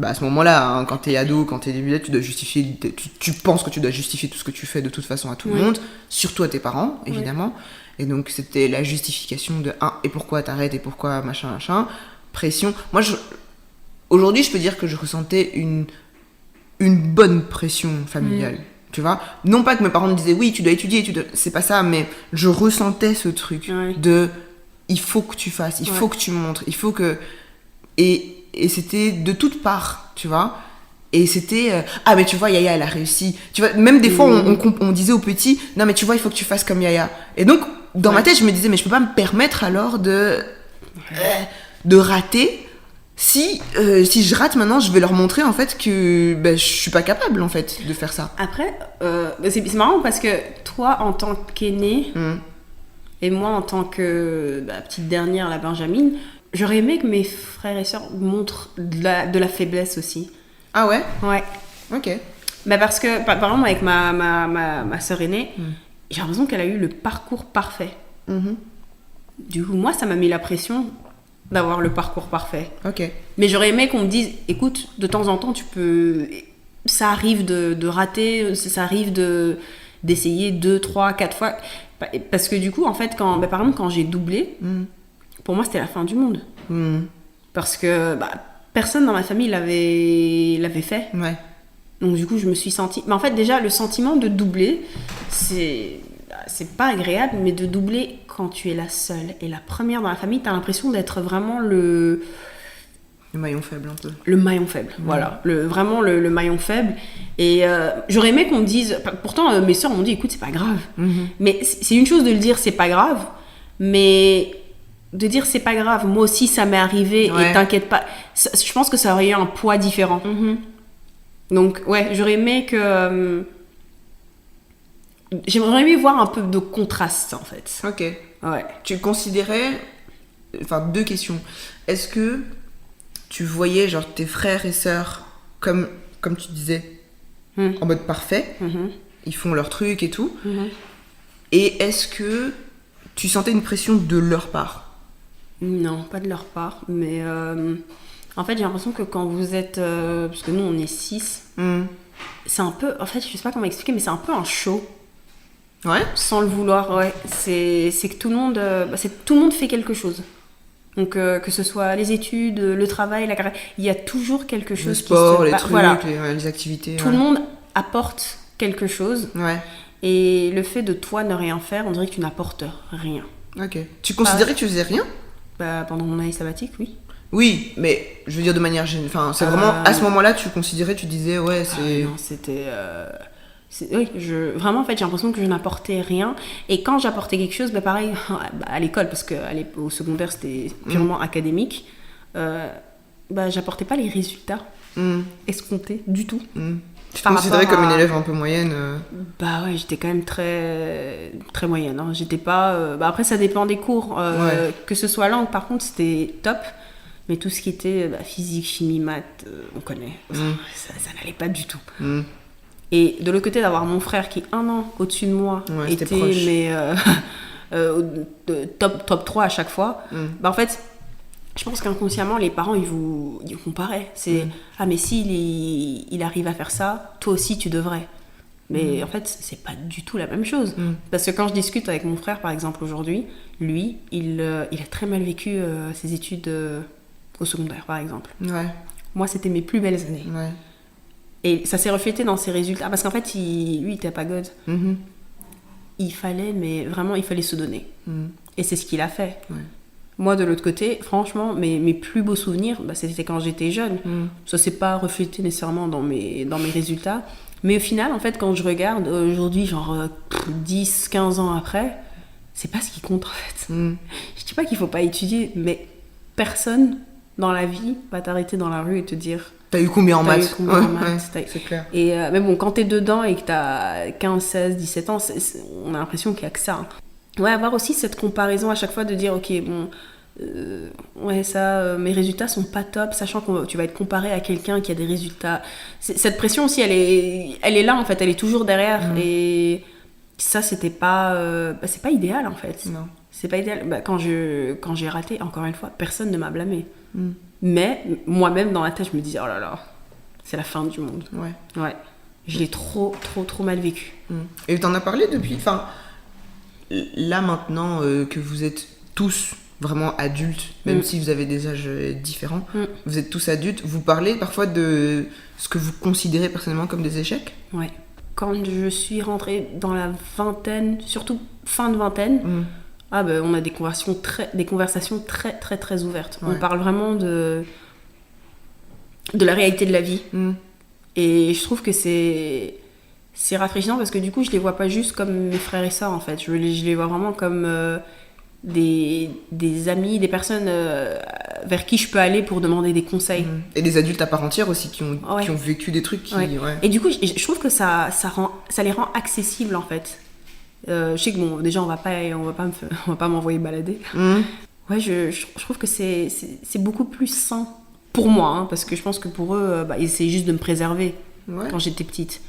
à ce moment-là, hein, quand t'es ado, quand t'es début, tu dois justifier... Tu penses que tu dois justifier tout ce que tu fais de toute façon à tout le monde, surtout à tes parents, évidemment. Et donc, c'était la justification de et pourquoi t'arrêtes, et pourquoi machin, pression. Moi, aujourd'hui, je peux dire que je ressentais une bonne pression familiale. Tu vois, non pas que mes parents me disaient oui, tu dois étudier, c'est pas ça, mais je ressentais ce truc de il faut que tu fasses, il faut que tu montres, il faut que... Et c'était de toutes parts, tu vois. Et c'était mais tu vois, Yaya elle a réussi, tu vois. Même des fois on disait aux petits, non mais tu vois, il faut que tu fasses comme Yaya. Et donc dans ma tête je me disais, mais je peux pas me permettre alors de rater. Si je rate maintenant, je vais leur montrer en fait que je suis pas capable en fait de faire ça. Après, c'est marrant parce que toi en tant qu'aînée et moi en tant que petite dernière, la Benjamine, j'aurais aimé que mes frères et sœurs montrent de la faiblesse aussi. Ah ouais ? Ouais. Ok. Parce que par exemple avec ma sœur aînée, j'ai l'impression qu'elle a eu le parcours parfait. Du coup, moi ça m'a mis la pression d'avoir le parcours parfait. Ok. Mais j'aurais aimé qu'on me dise, écoute, de temps en temps, ça arrive de rater, ça arrive d'essayer 2, 3, 4 fois. Parce que du coup, en fait, par exemple, quand j'ai doublé, pour moi, c'était la fin du monde. Parce que personne dans ma famille l'avait fait. Ouais. Donc du coup, je me suis sentie... Mais en fait, déjà, le sentiment de doubler, c'est pas agréable, mais de doubler quand tu es la seule et la première dans la famille, t'as l'impression d'être vraiment le maillon faible un peu. Le maillon faible, voilà. Vraiment le maillon faible. Et j'aurais aimé qu'on me dise... Pourtant, mes sœurs m'ont dit, écoute, c'est pas grave. Mais c'est une chose de le dire, c'est pas grave, mais de dire c'est pas grave, moi aussi ça m'est arrivé et t'inquiète pas. Je pense que ça aurait eu un poids différent. Donc, j'aurais aimé que... J'aimerais aimé voir un peu de contraste, en fait. Ok. Ouais. Tu considérais... Enfin, 2 questions. Est-ce que tu voyais, genre, tes frères et sœurs comme tu disais, en mode parfait, ils font leur truc et tout, et est-ce que tu sentais une pression de leur part ? Non, pas de leur part, mais... En fait, j'ai l'impression que quand vous êtes... parce que nous, on est 6, c'est un peu... En fait, je sais pas comment expliquer, mais c'est un peu un show. Ouais. Sans le vouloir, c'est que tout le monde... tout le monde fait quelque chose. Donc, que ce soit les études, le travail, la carrière, il y a toujours quelque chose le sport, qui se... les trucs, voilà. les activités. Tout le monde apporte quelque chose. Ouais. Et le fait de toi ne rien faire, on dirait que tu n'apportes rien. Ok. Tu considérais que tu faisais rien ? Pendant mon année sabbatique, oui. Oui, mais je veux dire de manière générale. Enfin, c'est vraiment à ce moment-là, tu considérais, tu disais, ouais, c'est. Non, c'était. Oui, vraiment, en fait, j'ai l'impression que je n'apportais rien. Et quand j'apportais quelque chose, pareil, à l'école, parce qu'au secondaire, c'était purement académique, j'apportais pas les résultats escomptés du tout. Tu te considérais comme une élève un peu moyenne Ouais, j'étais quand même très, très moyenne. Hein. J'étais pas... après, ça dépend des cours. Que ce soit langue, par contre, c'était top. Mais tout ce qui était physique, chimie, maths, on connaît. Ça n'allait pas du tout. Et de l'autre côté, d'avoir mon frère qui, 1 an au-dessus de moi, était top 3 à chaque fois, en fait, je pense qu'inconsciemment, les parents, ils vous comparaient. C'est mais s'il il arrive à faire ça, toi aussi, tu devrais. Mais en fait, c'est pas du tout la même chose. Parce que quand je discute avec mon frère, par exemple, aujourd'hui, lui, il a très mal vécu ses études au secondaire, par exemple. Ouais. Moi, c'était mes plus belles années. Ouais. Et ça s'est reflété dans ses résultats. Parce qu'en fait, lui, il était à Pagode. Il fallait se donner. Et c'est ce qu'il a fait. Ouais. Moi, de l'autre côté, franchement, mes plus beaux souvenirs, c'était quand j'étais jeune. Ça s'est pas reflété nécessairement dans mes résultats. Mais au final, en fait, quand je regarde, aujourd'hui, genre 10, 15 ans après, c'est pas ce qui compte, en fait. Je dis pas qu'il faut pas étudier, mais personne dans la vie va t'arrêter dans la rue et te dire T'as eu combien en t'as eu maths? combien en Ouais, maths, ouais, c'est clair. Et mais bon, quand t'es dedans et que t'as 15, 16, 17 ans, on a l'impression qu'il y a que ça. Ouais, avoir aussi cette comparaison à chaque fois de dire, ok, bon, ouais, ça, mes résultats sont pas top, sachant que tu vas être comparé à quelqu'un qui a des résultats. Cette pression aussi, elle est là en fait, elle est toujours derrière. Et ça, c'était pas, c'est pas idéal en fait. Non. C'est pas idéal. Quand j'ai raté, encore une fois, personne ne m'a blâmé. Mais moi-même, dans la tête, je me disais, oh là là, c'est la fin du monde. Ouais. Je l'ai trop mal vécu. Et t'en as parlé depuis, enfin, là maintenant que vous êtes tous vraiment adultes, même si vous avez des âges différents, vous êtes tous adultes, vous parlez parfois de ce que vous considérez personnellement comme des échecs? Ouais. Quand je suis rentrée dans la vingtaine, surtout fin de vingtaine, on a des conversations très ouvertes. Ouais. On parle vraiment de la réalité de la vie. Et je trouve que c'est rafraîchissant parce que du coup, je les vois pas juste comme mes frères et sœurs en fait. Je les vois vraiment comme des amis, des personnes vers qui je peux aller pour demander des conseils. Et des adultes à part entière aussi qui ont vécu des trucs qui... Ouais. Et du coup, je trouve que ça les rend accessibles en fait. Je sais que bon, déjà on va pas m'envoyer balader. Ouais, je trouve que c'est beaucoup plus sain pour moi, hein, parce que je pense que pour eux, ils essayaient juste de me préserver quand j'étais petite.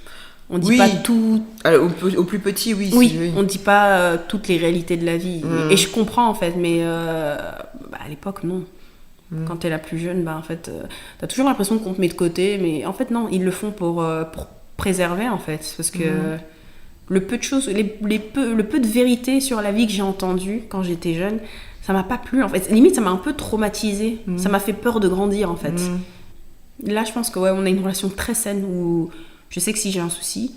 On dit pas tout. Au plus petit, oui. Oui, on dit pas toutes les réalités de la vie. Et je comprends en fait, mais à l'époque, non. Quand t'es la plus jeune, en fait, t'as toujours l'impression qu'on te met de côté, mais en fait, non, ils le font pour préserver en fait, parce que. Le peu de choses, le peu de vérité sur la vie que j'ai entendu quand j'étais jeune, ça m'a pas plu en fait. Limite, ça m'a un peu traumatisée. Ça m'a fait peur de grandir en fait. Là, je pense que on a une relation très saine où je sais que si j'ai un souci,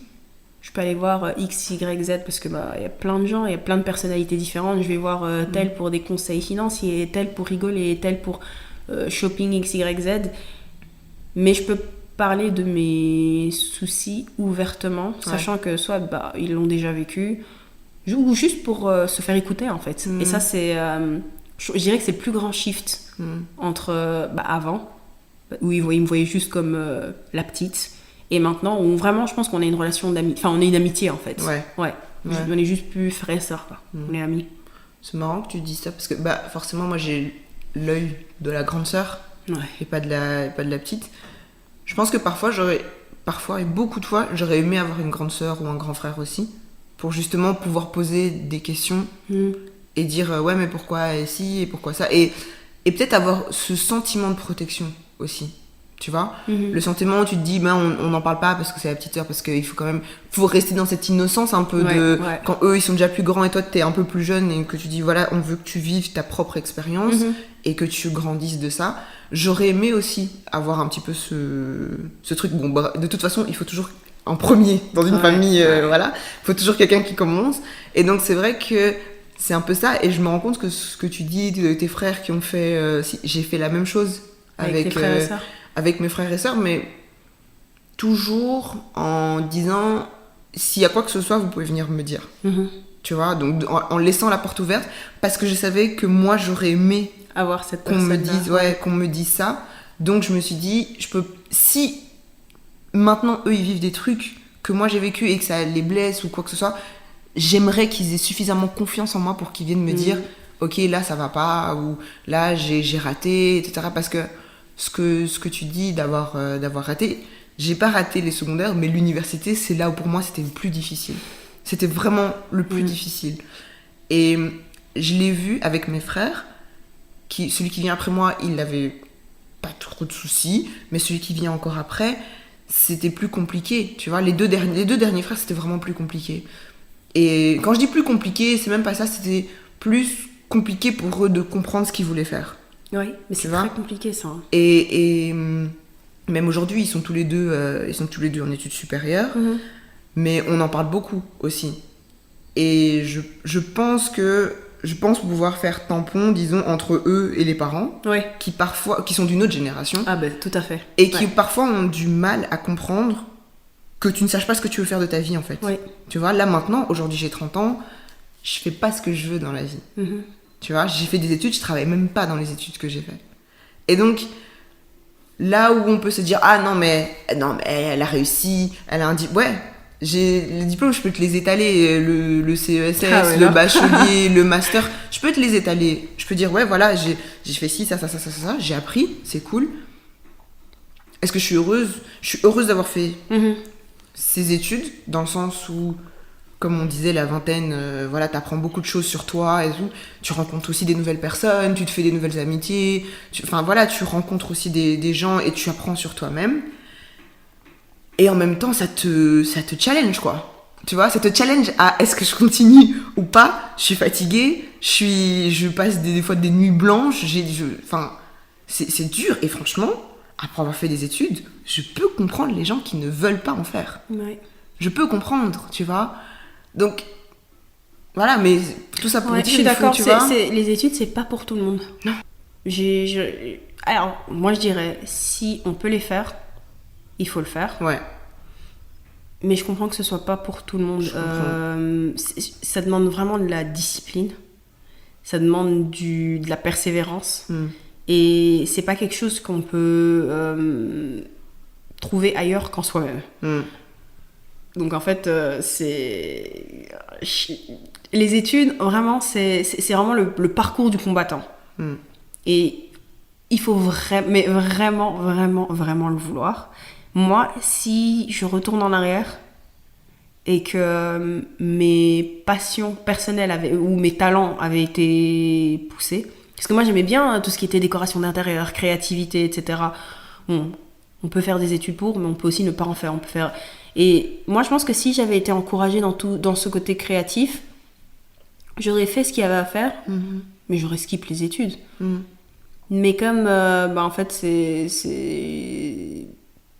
je peux aller voir X, Y, Z parce que y a plein de gens, il y a plein de personnalités différentes. Je vais voir tel pour des conseils financiers, tel pour rigoler, tel pour shopping X, Y, Z. Mais je peux parler de mes soucis ouvertement, sachant que soit ils l'ont déjà vécu, ou juste pour se faire écouter en fait. Et ça, c'est, je dirais que c'est le plus grand shift entre avant, où ils me voyaient juste comme la petite, et maintenant où vraiment je pense qu'on a une relation d'amis, enfin on est une amitié en fait. Ouais. On est juste plus frères et sœurs, quoi. On est amis. C'est marrant que tu dis ça parce que forcément moi j'ai l'œil de la grande sœur et pas de la petite. Je pense que parfois et beaucoup de fois, j'aurais aimé avoir une grande sœur ou un grand frère aussi, pour justement pouvoir poser des questions et dire ouais mais pourquoi ci et pourquoi ça, et peut-être avoir ce sentiment de protection aussi, tu vois, le sentiment où tu te dis on n'en parle pas parce que c'est la petite sœur, parce qu'il faut rester dans cette innocence un peu quand eux ils sont déjà plus grands et toi t'es un peu plus jeune et que tu dis voilà on veut que tu vives ta propre expérience et que tu grandisses de ça. J'aurais aimé aussi avoir un petit peu ce truc. Bon, de toute façon, il faut toujours un premier dans une famille, voilà. Il faut toujours quelqu'un qui commence. Et donc, c'est vrai que c'est un peu ça. Et je me rends compte que ce que tu dis de tes frères qui ont fait... j'ai fait la même chose avec mes frères et sœurs, mais toujours en disant, s'il y a quoi que ce soit, vous pouvez venir me dire. Tu vois, donc en laissant la porte ouverte, parce que je savais que moi, j'aurais aimé avoir cette qu'on me dise ça. Donc je me suis dit, si maintenant eux ils vivent des trucs que moi j'ai vécu et que ça les blesse ou quoi que ce soit, j'aimerais qu'ils aient suffisamment confiance en moi pour qu'ils viennent me dire ok là ça va pas, ou là j'ai raté, etc. Parce que ce que tu dis d'avoir raté, j'ai pas raté les secondaires, mais l'université c'est là où pour moi c'était le plus difficile. C'était vraiment le plus difficile. Et je l'ai vu avec mes frères. Celui qui vient après moi, il n'avait pas trop de soucis, mais celui qui vient encore après, c'était plus compliqué, tu vois. Les deux derniers frères, c'était vraiment plus compliqué. Et quand je dis plus compliqué, c'est même pas ça, c'était plus compliqué pour eux de comprendre ce qu'ils voulaient faire. Oui, mais c'est très compliqué ça. Et même aujourd'hui, ils sont tous les deux en études supérieures, mais on en parle beaucoup aussi. Et je pense pouvoir faire tampon, disons, entre eux et les parents, qui sont d'une autre génération. Ah ben, tout à fait. Et qui parfois ont du mal à comprendre que tu ne saches pas ce que tu veux faire de ta vie, en fait. Tu vois, là maintenant, aujourd'hui j'ai 30 ans, je fais pas ce que je veux dans la vie. Tu vois, j'ai fait des études, je travaille même pas dans les études que j'ai faites. Et donc, là où on peut se dire, ah non mais elle a réussi, elle a un diplôme. Ouais, j'ai les diplômes, je peux te les étaler, le CESS, le bachelier, le master, je peux te les étaler. Je peux dire, ouais, voilà, j'ai fait ci, ça, j'ai appris, c'est cool. Est-ce que je suis heureuse ? Je suis heureuse d'avoir fait ces études, dans le sens où, comme on disait, la vingtaine, voilà, t'apprends beaucoup de choses sur toi et tout. Tu rencontres aussi des nouvelles personnes, tu te fais des nouvelles amitiés. Enfin voilà, tu rencontres aussi des gens et tu apprends sur toi-même. Et en même temps, ça te challenge, quoi. Tu vois, ça te challenge à est-ce que je continue ou pas ? Je suis fatiguée, je passe des fois des nuits blanches. Enfin, c'est dur. Et franchement, après avoir fait des études, je peux comprendre les gens qui ne veulent pas en faire. Ouais. Je peux comprendre, tu vois. Donc, voilà, mais tout ça pour dire, je suis d'accord, tu vois. les études, c'est pas pour tout le monde. Non. Alors, moi, je dirais, si on peut les faire, il faut le faire. Ouais. Mais je comprends que ce soit pas pour tout le monde. Ça demande vraiment de la discipline. Ça demande de la persévérance. Et c'est pas quelque chose qu'on peut trouver ailleurs qu'en soi-même. Donc en fait, les études, vraiment, c'est vraiment le parcours du combattant. Et il faut vraiment le vouloir. Moi, si je retourne en arrière et que mes passions personnelles ou mes talents avaient été poussés, parce que moi j'aimais bien tout ce qui était décoration d'intérieur, créativité, etc. Bon, on peut faire des études pour, mais on peut aussi ne pas en faire. Et moi je pense que si j'avais été encouragée dans ce côté créatif, j'aurais fait ce qu'il y avait à faire, mais j'aurais skippé les études. Mais comme en fait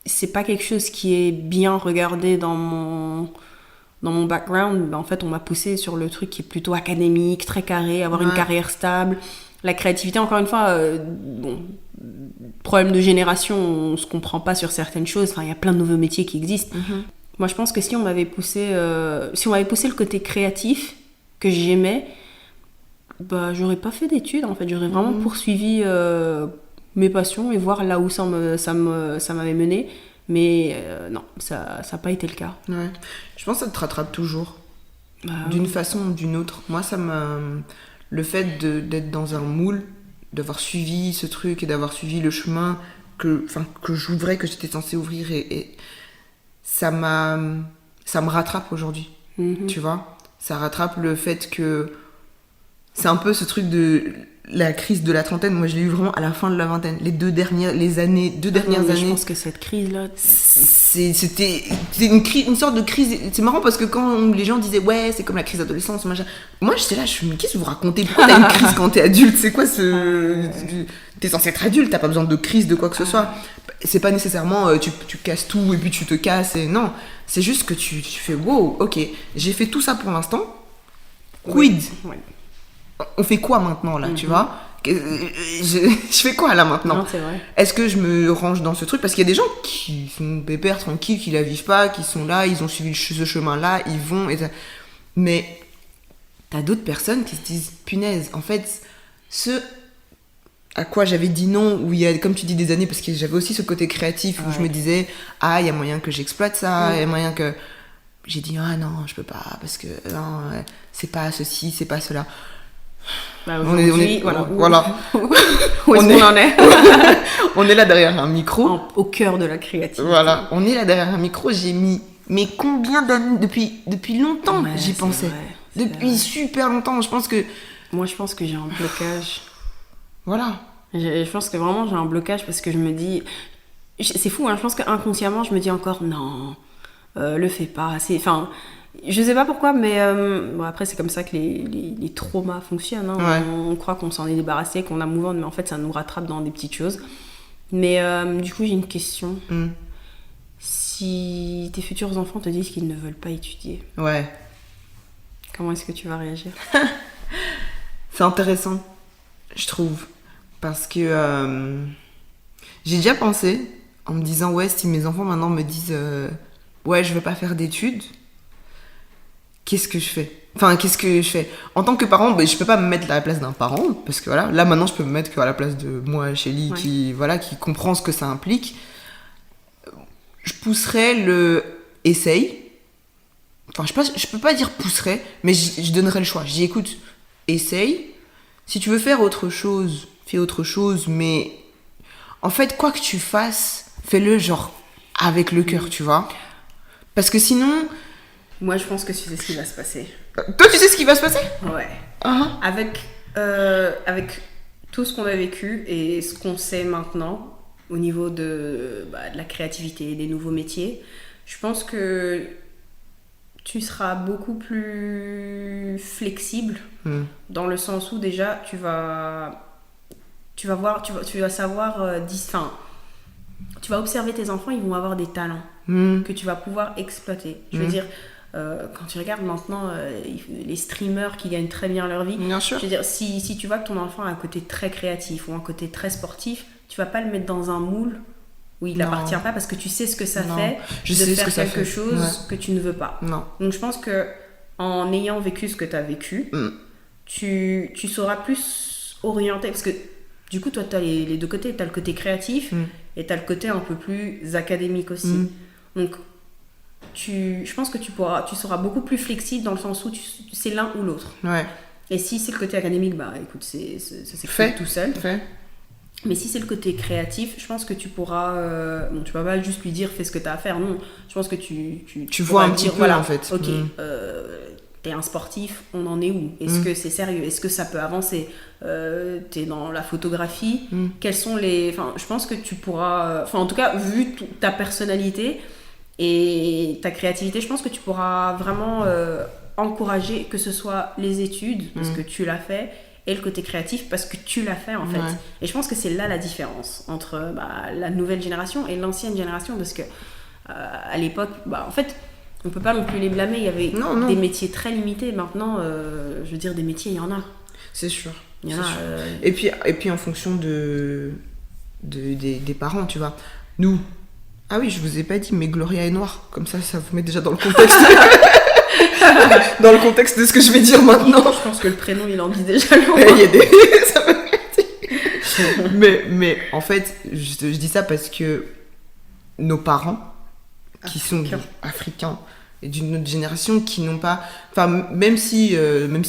c'est pas quelque chose qui est bien regardé dans mon background, en fait on m'a poussé sur le truc qui est plutôt académique, très carré, avoir une carrière stable. La créativité, encore une fois, problème de génération, on se comprend pas sur certaines choses. Enfin, il y a plein de nouveaux métiers qui existent. Moi, je pense que si on m'avait poussé le côté créatif que j'aimais, j'aurais pas fait d'études. En fait, j'aurais vraiment poursuivi mes passions et voir là où ça m'avait mené. Mais non, ça n'a pas été le cas. Ouais. Je pense que ça te rattrape toujours, d'une façon ou d'une autre. Moi, le fait d'être dans un moule, d'avoir suivi ce truc et d'avoir suivi le chemin que j'ouvrais, que j'étais censée ouvrir, et ça me rattrape aujourd'hui. Tu vois, ça rattrape le fait que c'est un peu ce truc de la crise de la trentaine. Moi, je l'ai eu vraiment à la fin de la vingtaine. Les deux dernières années. Je pense que cette crise-là, c'était une sorte de crise. C'est marrant parce que quand les gens disaient ouais, c'est comme la crise d'adolescence, machin. Moi, j'étais là, mais qu'est-ce que vous racontez ? Pourquoi t'as une crise quand t'es adulte ? C'est quoi t'es censé être adulte, t'as pas besoin de crise de quoi que ce soit. C'est pas nécessairement tu casses tout et puis tu te casses. Non, c'est juste que tu fais wow, ok, j'ai fait tout ça pour l'instant. Quid ? Ouais. On fait quoi maintenant là, tu vois ? Je fais quoi là maintenant ? Non, c'est vrai. Est-ce que je me range dans ce truc ? Parce qu'il y a des gens qui sont pépères, tranquilles, qui la vivent pas, qui sont là, ils ont suivi ce chemin-là, ils vont. Mais t'as d'autres personnes qui se disent punaise, en fait, ce à quoi j'avais dit non, où il y a, comme tu dis, des années, parce que j'avais aussi ce côté créatif où je me disais ah, il y a moyen que j'exploite ça, il y a moyen que. J'ai dit ah non, je peux pas, parce que non, c'est pas ceci, c'est pas cela. On est voilà. Où est-ce qu'on en est ? On est là derrière un micro. Au cœur de la créativité. Voilà, on est là derrière un micro. J'ai mis mais combien d'années depuis longtemps j'y pensais. Depuis super longtemps. Je pense que j'ai un blocage. Voilà. Je pense que vraiment j'ai un blocage parce que je me dis, c'est fou, je pense qu'inconsciemment je me dis encore non, le fais pas. Enfin. Je sais pas pourquoi, mais après c'est comme ça que les traumas fonctionnent. On croit qu'on s'en est débarrassé, qu'on a move on, mais en fait ça nous rattrape dans des petites choses. Mais du coup j'ai une question. Si tes futurs enfants te disent qu'ils ne veulent pas étudier, comment est-ce que tu vas réagir ? C'est intéressant, je trouve, parce que j'ai déjà pensé en me disant ouais, si mes enfants maintenant me disent ouais, je veux pas faire d'études, qu'est-ce que je fais ? Enfin, qu'est-ce que je fais? En tant que parent, je peux pas me mettre à la place d'un parent, parce que voilà, là maintenant je peux me mettre qu'à la place de moi, Shelly, qui comprend ce que ça implique. Je pousserais le essaye. Enfin, je peux pas dire pousserais, mais je donnerais le choix. Je dis écoute, essaye. Si tu veux faire autre chose, fais autre chose, mais en fait, quoi que tu fasses, fais-le genre avec le cœur, tu vois. Parce que sinon. Moi, je pense que tu sais ce qui va se passer. Toi, tu sais ce qui va se passer? Ouais. Uh-huh. Avec tout ce qu'on a vécu et ce qu'on sait maintenant au niveau de la créativité, des nouveaux métiers, je pense que tu seras beaucoup plus flexible dans le sens où déjà tu vas savoir tu vas observer tes enfants, ils vont avoir des talents que tu vas pouvoir exploiter. Je veux dire, quand tu regardes maintenant les streamers qui gagnent très bien leur vie, bien sûr. Je veux dire, si tu vois que ton enfant a un côté très créatif ou un côté très sportif, tu vas pas le mettre dans un moule où il n'appartient pas parce que tu sais ce que ça fait de faire quelque chose que tu ne veux pas. Non. Donc je pense que en ayant vécu ce que tu as vécu, tu sauras plus orienter parce que du coup toi tu as les deux côtés, tu as le côté créatif et tu as le côté un peu plus académique aussi. Donc je pense que tu seras beaucoup plus flexible dans le sens où c'est l'un ou l'autre. Ouais. Et si c'est le côté académique, écoute, ça s'est fait tout seul. Fait. Mais si c'est le côté créatif, je pense que tu pourras... tu vas pas juste lui dire fais ce que tu as à faire, non. Je pense que tu vois un petit peu en fait. Ok, t'es un sportif, on en est où? Est-ce que c'est sérieux? Est-ce que ça peut avancer? T'es dans la photographie? Quels sont les... Enfin, je pense que tu pourras... Enfin, en tout cas, vu ta personnalité et ta créativité, je pense que tu pourras vraiment encourager que ce soit les études, parce que tu l'as fait, et le côté créatif parce que tu l'as fait en fait. Et je pense que c'est là la différence entre la nouvelle génération et l'ancienne génération, parce que à l'époque, en fait, on peut pas non plus les blâmer. Il y avait des métiers très limités. Maintenant, je veux dire, des métiers, il y en a. C'est sûr. Il y en a. Et puis en fonction des parents, tu vois. Nous, ah oui, je vous ai pas dit, mais Gloria est noire. Comme ça vous met déjà dans le contexte. Dans le contexte de ce que je vais dire maintenant. Je pense que le prénom, il en dit déjà long. Il y a des... ça mais en fait, je dis ça parce que nos parents, qui sont africains, et d'une autre génération, qui n'ont pas... Enfin, même si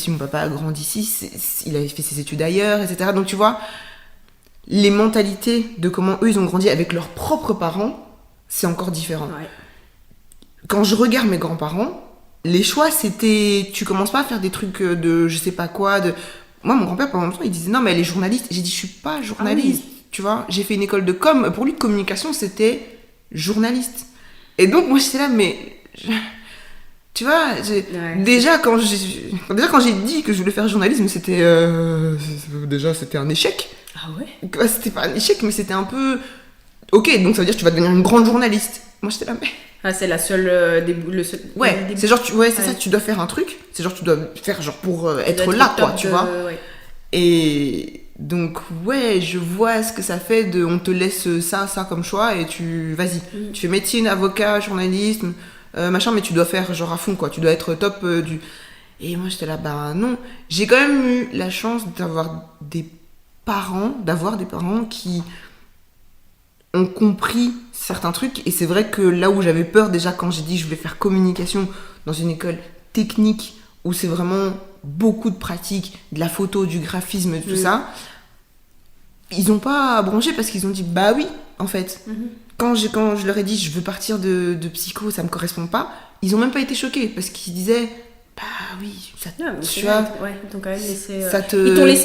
mon papa a grandi ici, il avait fait ses études ailleurs, etc. Donc, tu vois, les mentalités de comment eux, ils ont grandi avec leurs propres parents, c'est encore différent. Ouais. Quand je regarde mes grands-parents, les choix, c'était... Tu commences pas à faire des trucs de je sais pas quoi, de... Moi, mon grand-père, pendant longtemps, il disait « Non, mais elle est journaliste. » J'ai dit « Je suis pas journaliste. Ah oui. » Tu vois, j'ai fait une école de com. Pour lui, communication, c'était journaliste. Et donc, moi, j'étais là, mais... Tu vois, déjà, quand j'ai dit que je voulais faire journalisme, c'était... Déjà, c'était un échec. Ah ouais? C'était pas un échec, mais c'était un peu... Ok, donc ça veut dire que tu vas devenir une grande journaliste. Moi, j'étais là, mais... Ah, c'est la seule... Ouais, c'est genre, c'est ça, tu dois faire un truc. C'est genre, tu dois faire genre pour être là, quoi, tu vois. Ouais. Et donc, ouais, je vois ce que ça fait on te laisse ça comme choix et vas-y. Tu fais médecine, avocat, journalisme, machin, mais tu dois faire genre à fond, quoi. Tu dois être top du... Et moi, j'étais là, non. J'ai quand même eu la chance d'avoir des parents qui ont compris certains trucs, et c'est vrai que là où j'avais peur déjà quand j'ai dit je voulais faire communication dans une école technique où c'est vraiment beaucoup de pratique, de la photo, du graphisme, tout ça, ils ont pas branché parce qu'ils ont dit bah oui en fait. Quand je leur ai dit je veux partir de psycho, ça me correspond pas, ils ont même pas été choqués parce qu'ils disaient bah oui, ça te... tu vois, ils t'ont quand même laissé...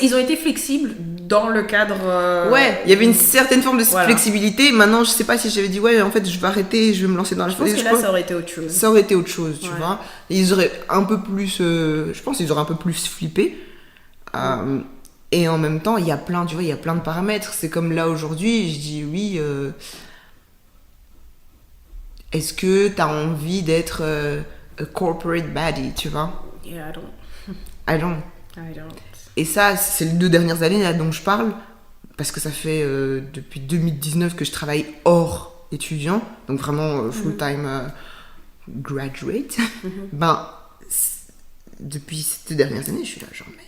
Ils ont été flexibles dans le cadre... Ouais, il y avait une certaine forme de flexibilité. Maintenant, je sais pas si j'avais dit ouais, en fait, je vais arrêter, je vais me lancer dans la photo. Je pense que là, ça aurait été autre chose. Ça aurait été autre chose, tu vois. Et ils auraient un peu plus... je pense qu'ils auraient un peu plus flippé. Et en même temps, il y a plein de paramètres. C'est comme là, aujourd'hui, je dis oui... Est-ce que t'as envie d'être... a corporate baddie, tu vois. Yeah, I don't. Et ça, c'est les 2 dernières années là dont je parle, parce que ça fait depuis 2019 que je travaille hors étudiant, donc vraiment full-time graduate. depuis ces dernières années, je suis là, genre, mais...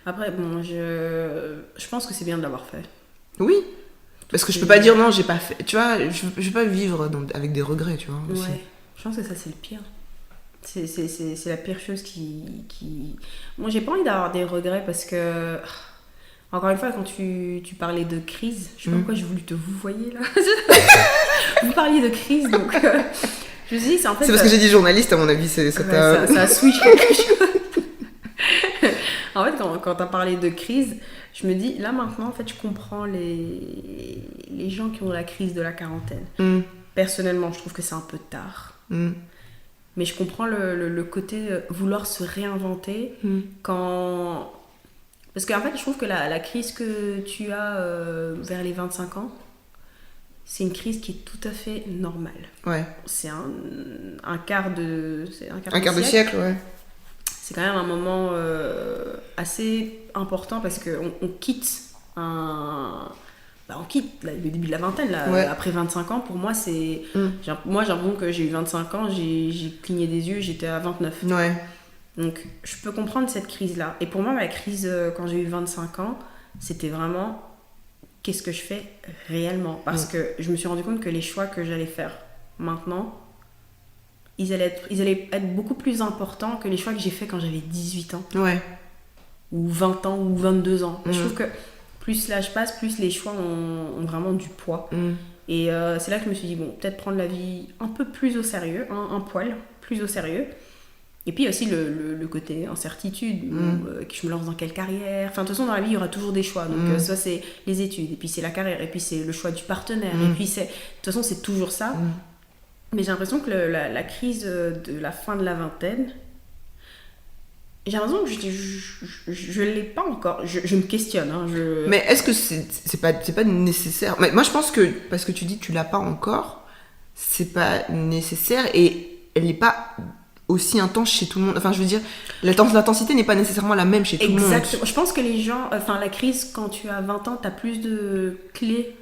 Après, bon, je pense que c'est bien de l'avoir fait. Oui, parce que je peux pas dire non, j'ai pas fait. Tu vois, je vais pas vivre avec des regrets, tu vois. Aussi. Ouais, je pense que ça, c'est le pire. C'est la pire chose qui... Moi, j'ai pas envie d'avoir des regrets parce que... Encore une fois, quand tu parlais de crise, je sais pas pourquoi j'ai voulu te vous voyez là. Vous parliez de crise, donc... je me suis dit, c'est en fait... C'est parce que j'ai dit journaliste, à mon avis, ça a switch quelque chose. En fait, quand t'as parlé de crise, je me dis, là maintenant, en fait, je comprends les gens qui ont la crise de la quarantaine. Personnellement, je trouve que c'est un peu tard. Mais je comprends le côté vouloir se réinventer quand... Parce qu'en fait, je trouve que la crise que tu as vers les 25 ans, c'est une crise qui est tout à fait normale. Ouais. C'est un quart de... Un quart de siècle, ouais. C'est quand même un moment assez important parce qu'on quitte on quitte le début de la vingtaine. Là, ouais. Après 25 ans, pour moi, c'est... Moi, j'ai l'impression que j'ai eu 25 ans, j'ai cligné des yeux, j'étais à 29. Ouais. Donc, je peux comprendre cette crise-là. Et pour moi, ma crise, quand j'ai eu 25 ans, c'était vraiment... Qu'est-ce que je fais réellement ? Parce que je me suis rendu compte que les choix que j'allais faire maintenant... Ils allaient être beaucoup plus importants que les choix que j'ai faits quand j'avais 18 ans. Ouais. Ou 20 ans, ou 22 ans. Je trouve que plus l'âge passe, plus les choix ont vraiment du poids. Et c'est là que je me suis dit, bon, peut-être prendre la vie un peu plus au sérieux, un poil plus au sérieux. Et puis aussi le côté incertitude, que je me lance dans quelle carrière. Enfin, de toute façon, dans la vie, il y aura toujours des choix. Donc, soit c'est les études, et puis c'est la carrière, et puis c'est le choix du partenaire, et puis c'est... De toute façon, c'est toujours ça. Mais j'ai l'impression que la crise de la fin de la vingtaine, j'ai l'impression que je l'ai pas encore. Je me questionne. Mais est-ce que c'est pas nécessaire ? Mais moi, je pense que, parce que tu dis que tu l'as pas encore, c'est pas nécessaire et elle n'est pas aussi intense chez tout le monde. Enfin, je veux dire, l'intensité n'est pas nécessairement la même chez tout le monde. Exactement. Je pense que les gens... Enfin, la crise, quand tu as 20 ans, tu as plus de clés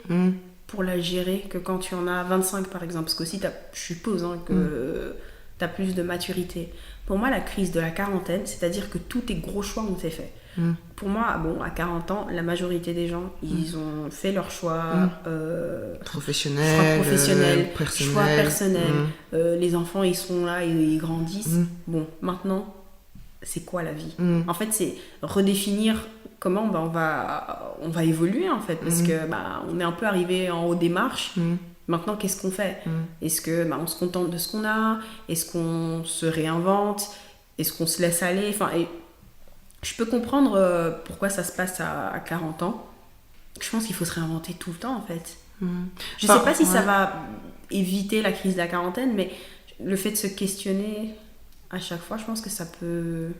pour la gérer que quand tu en as 25 par exemple, parce qu'aussi je suppose que tu as plus de maturité. Pour moi, la crise de la quarantaine, c'est-à-dire que tous tes gros choix ont été faits. Pour moi, bon, à 40 ans, la majorité des gens, ils ont fait leur choix professionnel, choix personnel. Les enfants, ils sont là, ils grandissent. Bon, maintenant, c'est quoi la vie ? En fait, c'est redéfinir comment on va évoluer en fait, parce que on est un peu arrivé en haut des marches. Maintenant, qu'est-ce qu'on fait ? Est-ce que on se contente de ce qu'on a ? Est-ce qu'on se réinvente ? Est-ce qu'on se laisse aller ? Enfin, et je peux comprendre pourquoi ça se passe à 40 ans. Je pense qu'il faut se réinventer tout le temps en fait. Je sais pas si ça va éviter la crise de la quarantaine, mais le fait de se questionner à chaque fois, je pense que ça peut...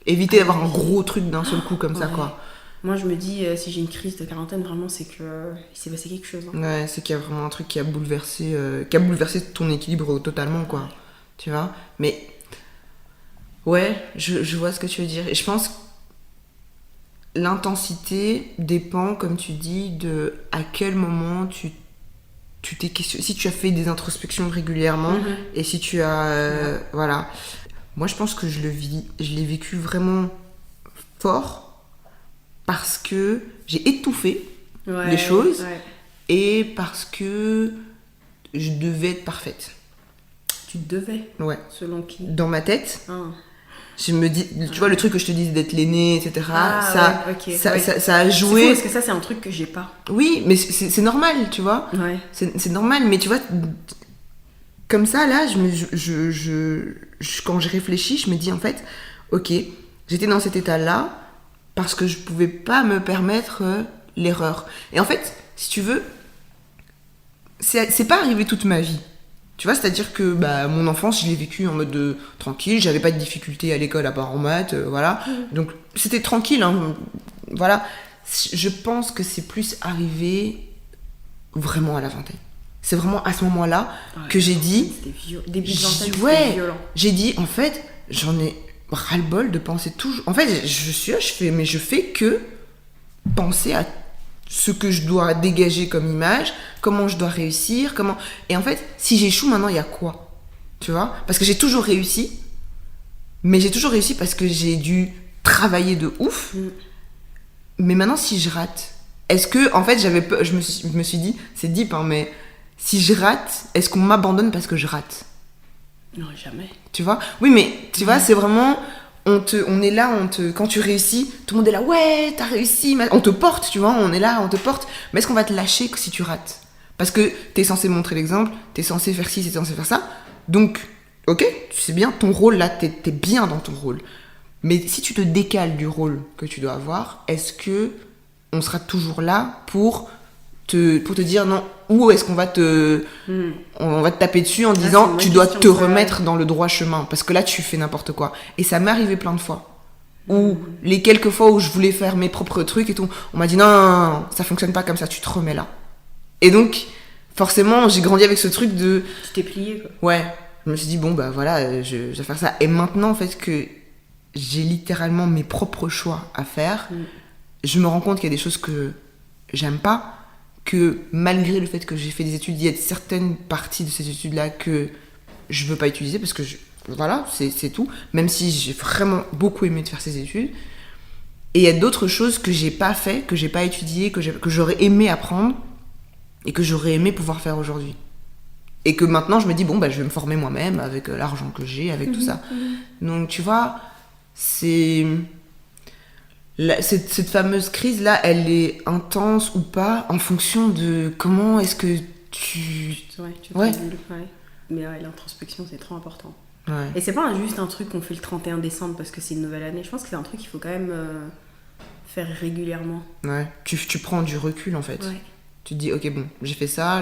Éviter d'avoir un gros truc d'un seul coup comme ça, quoi. Moi, je me dis, si j'ai une crise de quarantaine, vraiment, c'est qu'il s'est passé quelque chose. Ouais, c'est qu'il y a vraiment un truc qui a bouleversé ton équilibre totalement, quoi. Tu vois ? Mais, ouais, je vois ce que tu veux dire. Et je pense que l'intensité dépend, comme tu dis, de à quel moment tu t'es questionné. Si tu as fait des introspections régulièrement, et si tu as... voilà. Moi, je pense que je l'ai vécu vraiment fort, parce que j'ai étouffé les choses et parce que je devais être parfaite. Tu devais ? Ouais. Selon qui ? Dans ma tête, je me dis, tu vois le truc que je te disais d'être l'aîné, etc. Ça a joué. C'est fou parce que ça, c'est un truc que j'ai pas. Oui, mais c'est normal, tu vois. Ouais. C'est normal, mais tu vois, comme ça, là, quand je réfléchis, je me dis en fait, ok, j'étais dans cet état-là, parce que je pouvais pas me permettre l'erreur. Et en fait, si tu veux, c'est pas arrivé toute ma vie. Tu vois, c'est-à-dire que mon enfance, je l'ai vécue en mode tranquille, j'avais pas de difficultés à l'école à part en maths, voilà. Donc c'était tranquille, hein, voilà. Je pense que c'est plus arrivé vraiment à la vingtaine. C'est vraiment à ce moment-là que j'ai dit... Début de vingtaine, c'était violent. J'ai dit, en fait, j'en ai... ras-le-bol de penser toujours. En fait, je fais que penser à ce que je dois dégager comme image, comment je dois réussir, et en fait, si j'échoue maintenant, il y a quoi ? Tu vois ? Parce que j'ai toujours réussi, Mais j'ai toujours réussi parce que j'ai dû travailler de ouf. Mais maintenant, si je rate, est-ce que, en fait, je me suis dit, c'est deep, hein, mais si je rate, est-ce qu'on m'abandonne parce que je rate? Non, jamais. Tu vois? Oui, mais tu vois, c'est vraiment, on est là, quand tu réussis, tout le monde est là, ouais, t'as réussi, on te porte, tu vois, on est là, on te porte. Mais est-ce qu'on va te lâcher si tu rates? Parce que t'es censé montrer l'exemple, t'es censé faire ci, t'es censé faire ça. Donc, ok, tu sais bien, ton rôle là, t'es bien dans ton rôle. Mais si tu te décales du rôle que tu dois avoir, est-ce que on sera toujours là pour te dire non, ou est-ce qu'on va on va te taper dessus en disant tu dois te remettre dans le droit chemin parce que là tu fais n'importe quoi. Et ça m'est arrivé plein de fois. Ou les quelques fois où je voulais faire mes propres trucs et tout, on m'a dit non, ça fonctionne pas comme ça, tu te remets là. Et donc forcément j'ai grandi avec ce truc de... Tu t'es plié quoi. Ouais, je me suis dit bon bah voilà, je vais faire ça. Et maintenant en fait que j'ai littéralement mes propres choix à faire, je me rends compte qu'il y a des choses que j'aime pas, que malgré le fait que j'ai fait des études, il y a certaines parties de ces études-là que je veux pas utiliser parce que voilà, c'est tout. Même si j'ai vraiment beaucoup aimé de faire ces études. Et il y a d'autres choses que j'ai pas fait, que j'ai pas étudié, que j'aurais aimé apprendre et que j'aurais aimé pouvoir faire aujourd'hui. Et que maintenant je me dis bon bah je vais me former moi-même avec l'argent que j'ai, avec tout ça. Donc tu vois, cette fameuse crise-là, elle est intense ou pas en fonction de comment est-ce que tu... Ouais. Mais ouais, l'introspection, c'est trop important. Ouais. Et c'est pas juste un truc qu'on fait le 31 décembre parce que c'est une nouvelle année. Je pense que c'est un truc qu'il faut quand même faire régulièrement. Ouais. Tu prends du recul, en fait. Ouais. Tu te dis, ok, bon, j'ai fait ça,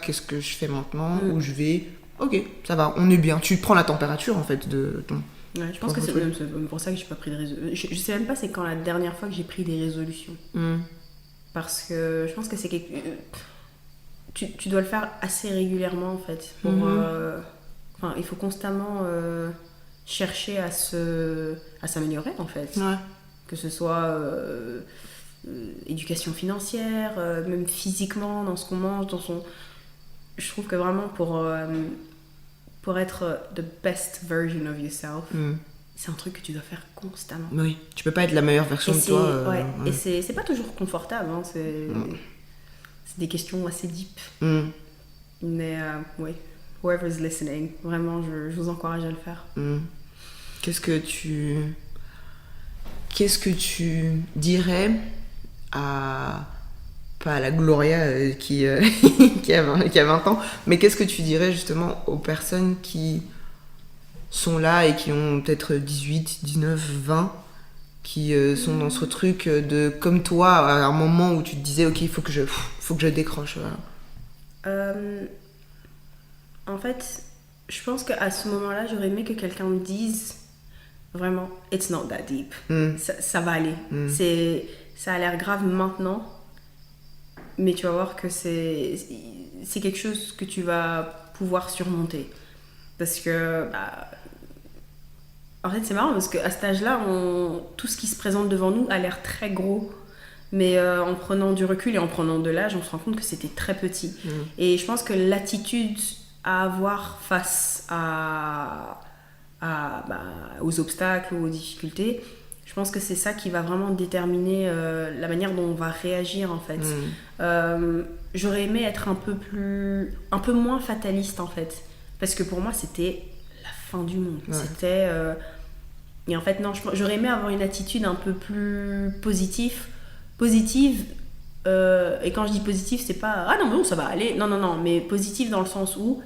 qu'est-ce que je fais maintenant? Où je vais? Ok, ça va, on est bien. Tu prends la température, en fait, de ton... Ouais, je pense que c'est même pour ça que j'ai pas pris de résolution. Je sais même pas c'est quand la dernière fois que j'ai pris des résolutions. Parce que je pense que c'est quelque... tu dois le faire assez régulièrement en fait. Enfin, il faut constamment chercher à s'améliorer en fait. Ouais. Que ce soit éducation financière, même physiquement, dans ce qu'on mange, Je trouve que vraiment pour être the best version of yourself, c'est un truc que tu dois faire constamment. Oui, tu peux pas être la meilleure version de toi. Ouais. Et c'est pas toujours confortable, hein, c'est des questions assez deep. Mais ouais, whoever's listening, vraiment, je vous encourage à le faire. Qu'est-ce que tu dirais à... pas à la Gloria qui a 20 ans, mais qu'est-ce que tu dirais justement aux personnes qui sont là et qui ont peut-être 18, 19, 20, qui sont dans ce truc de, comme toi, à un moment où tu te disais, ok, il faut que je décroche. Voilà. En fait, je pense qu'à ce moment-là, j'aurais aimé que quelqu'un me dise, vraiment, it's not that deep. Ça va aller. Ça a l'air grave maintenant. Mais tu vas voir que c'est quelque chose que tu vas pouvoir surmonter. Parce que... en fait, c'est marrant parce qu'à cet âge-là, tout ce qui se présente devant nous a l'air très gros. Mais en prenant du recul et en prenant de l'âge, on se rend compte que c'était très petit. Et je pense que l'attitude à avoir face aux obstacles ou aux difficultés... Je pense que c'est ça qui va vraiment déterminer la manière dont on va réagir en fait. J'aurais aimé être un peu moins fataliste en fait, parce que pour moi c'était la fin du monde. C'était et en fait non, j'aurais aimé avoir une attitude un peu plus positive. Et quand je dis positive, c'est pas ah non mais bon ça va aller. Non, mais positive dans le sens où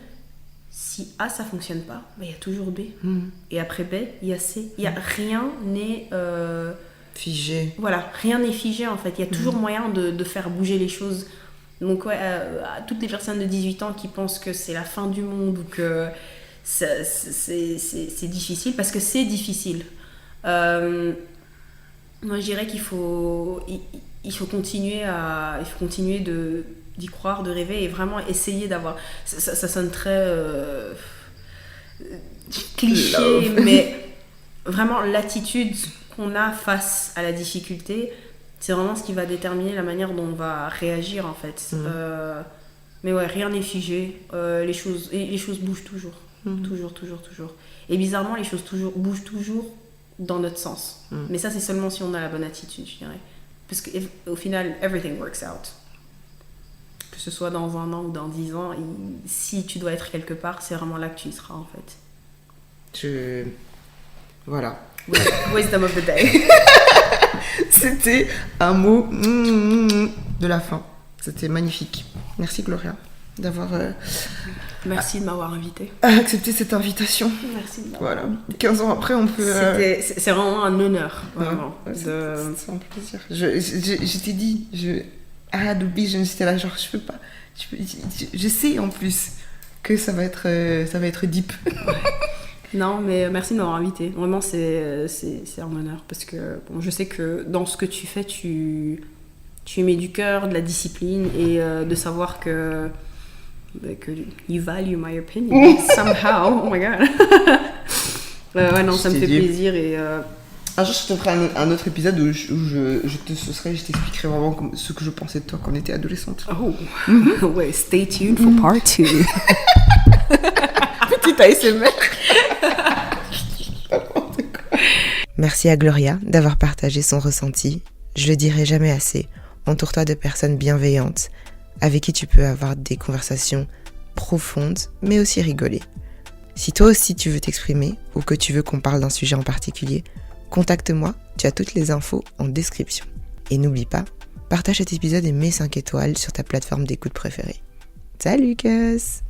si A ça fonctionne pas, il y a toujours B. Et après B, il y a C. Rien n'est figé. Voilà, rien n'est figé en fait. Il y a toujours moyen de faire bouger les choses. Donc ouais, à toutes les personnes de 18 ans qui pensent que c'est la fin du monde ou que c'est difficile, parce que c'est difficile. Moi je dirais qu'il faut continuer d'y croire, de rêver et vraiment essayer d'avoir... Ça sonne très cliché, mais vraiment l'attitude qu'on a face à la difficulté, c'est vraiment ce qui va déterminer la manière dont on va réagir en fait. Mais ouais, rien n'est figé, les choses bougent toujours. Toujours. Et bizarrement, les choses bougent toujours dans notre sens. Mais ça, c'est seulement si on a la bonne attitude, je dirais. Parce qu'au final, everything works out. Que ce soit dans 1 an ou dans 10 ans, si tu dois être quelque part, c'est vraiment là que tu y seras, en fait. Voilà. Wisdom of the day. C'était un mot de la fin. C'était magnifique. Merci Gloria d'avoir Merci de m'avoir invitée. accepté cette invitation. Merci de m'avoir Voilà. 15 ans après, on peut... C'est vraiment un honneur, vraiment. C'est un plaisir. Je t'ai dit, I had a vision, j'étais là, genre, je peux pas. Je sais en plus que ça va être deep. Non, mais merci de m'avoir invitée. Vraiment, c'est un honneur. Parce que bon, je sais que dans ce que tu fais, tu y mets du cœur, de la discipline et de savoir que you value my opinion somehow. Oh my god. Ouais, non, ça me fait plaisir et... Un jour, je te ferai un autre épisode où je t'expliquerai vraiment ce que je pensais de toi quand on était adolescente. Oh, ouais, stay tuned for part 2. Petite ASMR. Merci à Gloria d'avoir partagé son ressenti. Je le dirai jamais assez. Entoure-toi de personnes bienveillantes avec qui tu peux avoir des conversations profondes, mais aussi rigoler. Si toi aussi tu veux t'exprimer ou que tu veux qu'on parle d'un sujet en particulier, contacte-moi, tu as toutes les infos en description. Et n'oublie pas, partage cet épisode et mets 5 étoiles sur ta plateforme d'écoute préférée. Salut Lucas!